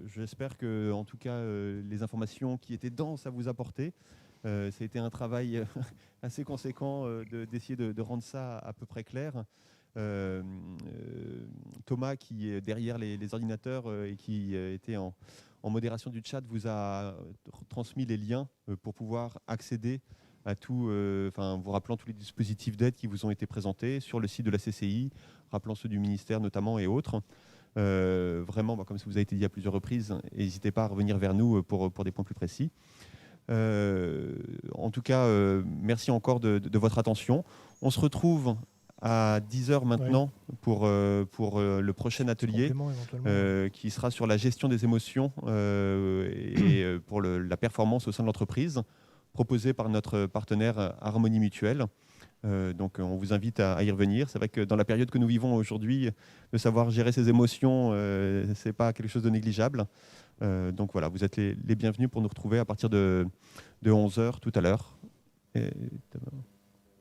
J'espère que, en tout cas, les informations qui étaient denses à vous apporter. Ça a été un travail assez conséquent d'essayer de rendre ça à peu près clair. Thomas, qui est derrière les ordinateurs et qui était en modération du chat, vous a transmis les liens pour pouvoir accéder à tout, vous rappelant tous les dispositifs d'aide qui vous ont été présentés sur le site de la CCI, rappelant ceux du ministère notamment et autres. Vraiment, comme ça vous a été dit à plusieurs reprises, n'hésitez pas à revenir vers nous pour des points plus précis. En tout cas, merci encore de votre attention. On se retrouve à 10h maintenant pour le prochain atelier qui sera sur la gestion des émotions et pour la performance au sein de l'entreprise, proposé par notre partenaire Harmonie Mutuelle. Donc on vous invite à y revenir. C'est vrai que dans la période que nous vivons aujourd'hui, de savoir gérer ses émotions, ce n'est pas quelque chose de négligeable. Donc voilà, vous êtes les bienvenus pour nous retrouver à partir de 11h tout à l'heure.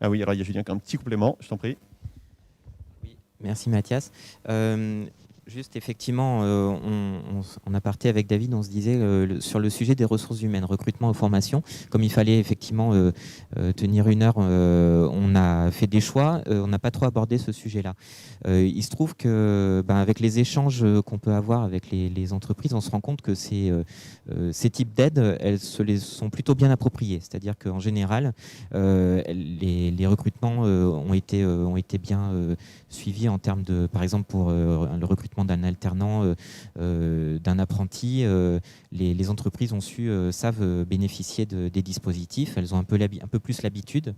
Ah oui, alors il y a Julien qui a un petit complément, je t'en prie. Oui, merci Mathias. Juste effectivement, on a parté avec David, on se disait sur le sujet des ressources humaines, recrutement et formation, comme il fallait effectivement tenir 1 heure, on a fait des choix, on n'a pas trop abordé ce sujet-là. Il se trouve que avec les échanges qu'on peut avoir avec les entreprises, on se rend compte que ces types d'aides, elles se les sont plutôt bien appropriées. C'est-à-dire qu'en général, les recrutements ont été bien suivis en termes de, par exemple, pour le recrutement d'un alternant, d'un apprenti, les entreprises savent bénéficier des dispositifs, elles ont un peu plus l'habitude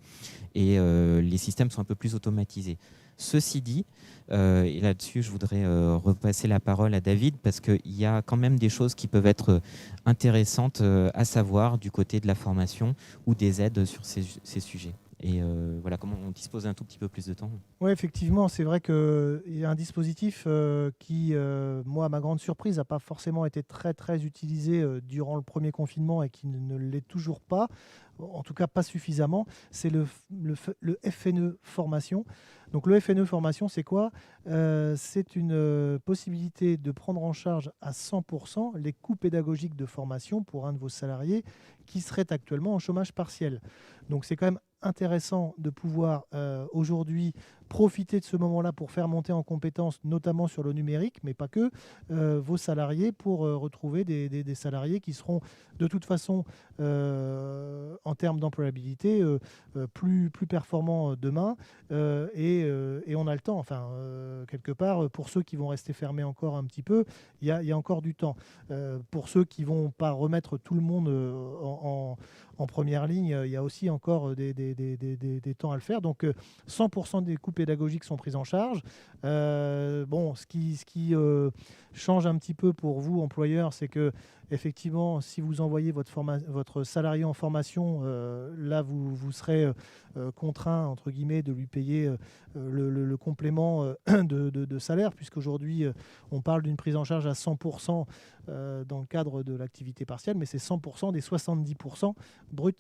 et les systèmes sont un peu plus automatisés. Ceci dit, et là-dessus je voudrais repasser la parole à David parce qu'il y a quand même des choses qui peuvent être intéressantes à savoir du côté de la formation ou des aides sur ces sujets. Et voilà comment on dispose un tout petit peu plus de temps. Oui, effectivement, c'est vrai qu'il y a un dispositif qui, moi, à ma grande surprise, n'a pas forcément été très, très utilisé durant le premier confinement et qui ne l'est toujours pas, en tout cas pas suffisamment, c'est le FNE Formation. Donc le FNE Formation, c'est quoi ? C'est une possibilité de prendre en charge à 100% les coûts pédagogiques de formation pour un de vos salariés qui serait actuellement en chômage partiel. Donc c'est quand même intéressant de pouvoir aujourd'hui profiter de ce moment-là pour faire monter en compétences, notamment sur le numérique, mais pas que, vos salariés pour retrouver des salariés qui seront de toute façon, en termes d'employabilité, plus performants demain. Et on a le temps, quelque part, pour ceux qui vont rester fermés encore un petit peu, il y a encore du temps. Pour ceux qui ne vont pas remettre tout le monde en première ligne, il y a aussi encore des temps à le faire. Donc 100% des coûts pédagogiques sont pris en charge. Ce qui change un petit peu pour vous, employeurs, c'est que effectivement, si vous envoyez votre salarié en formation, là, vous serez contraint, entre guillemets, de lui payer le complément de salaire, puisqu'aujourd'hui, on parle d'une prise en charge à 100% dans le cadre de l'activité partielle, mais c'est 100% des 70% bruts.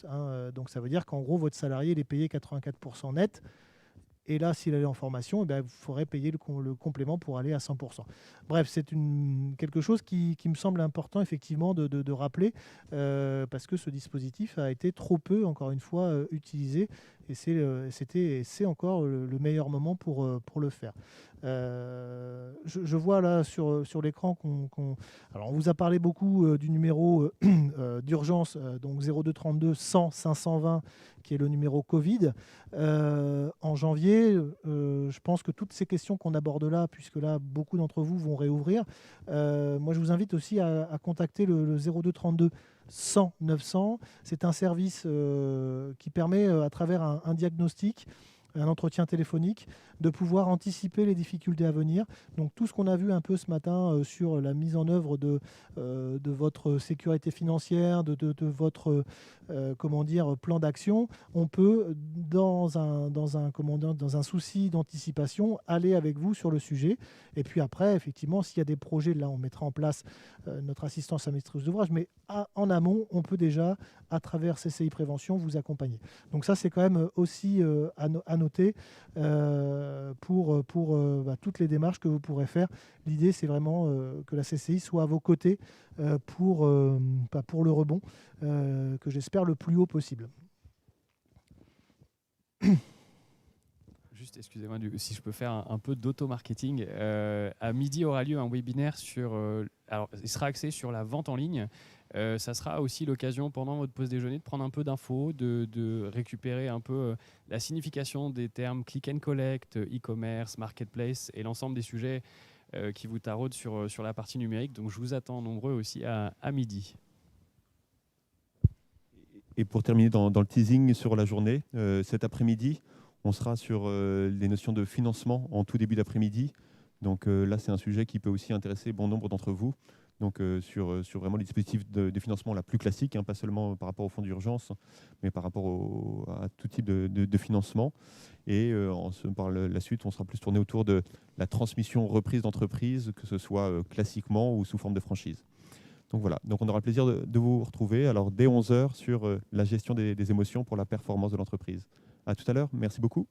Donc, ça veut dire qu'en gros, votre salarié, il est payé 84% net. Et là, s'il allait en formation, vous faudrait payer le complément pour aller à 100%. Bref, c'est quelque chose qui me semble important, effectivement, de rappeler, parce que ce dispositif a été trop peu, encore une fois, utilisé. Et c'est encore le meilleur moment pour le faire. Je vois là sur l'écran alors on vous a parlé beaucoup du numéro d'urgence, donc 0232 100 520, qui est le numéro Covid. En janvier, je pense que toutes ces questions qu'on aborde là, puisque là, beaucoup d'entre vous vont réouvrir, moi je vous invite aussi à contacter le 0232 100 900. C'est un service qui permet, à travers un diagnostic, un entretien téléphonique, de pouvoir anticiper les difficultés à venir. Donc tout ce qu'on a vu un peu ce matin sur la mise en œuvre de votre sécurité financière, de votre plan d'action, on peut, dans un souci d'anticipation, aller avec vous sur le sujet. Et puis après, effectivement, s'il y a des projets, là, on mettra en place notre assistance à maîtrise d'ouvrage, mais en amont, on peut déjà, à travers CCI Prévention, vous accompagner. Donc ça, c'est quand même aussi à noter pour toutes les démarches que vous pourrez faire. L'idée, c'est vraiment que la CCI soit à vos côtés pour le rebond, que j'espère le plus haut possible. Juste, excusez-moi, si je peux faire un peu d'auto-marketing. À midi aura lieu un webinaire alors, il sera axé sur la vente en ligne. Ça sera aussi l'occasion, pendant votre pause déjeuner, de prendre un peu d'infos, de récupérer un peu la signification des termes click and collect, e-commerce, marketplace et l'ensemble des sujets qui vous taraudent sur la partie numérique. Donc, je vous attends nombreux aussi à midi. Et pour terminer dans le teasing sur la journée, cet après-midi, on sera sur les notions de financement en tout début d'après-midi. Donc là, c'est un sujet qui peut aussi intéresser bon nombre d'entre vous. Donc sur vraiment les dispositifs de financement la plus classique, hein, pas seulement par rapport au fonds d'urgence, mais par rapport à tout type de financement. Et par la suite, on sera plus tourné autour de la transmission reprise d'entreprise, que ce soit classiquement ou sous forme de franchise. Donc voilà, donc on aura le plaisir de vous retrouver alors dès 11h sur la gestion des émotions pour la performance de l'entreprise. À tout à l'heure, merci beaucoup.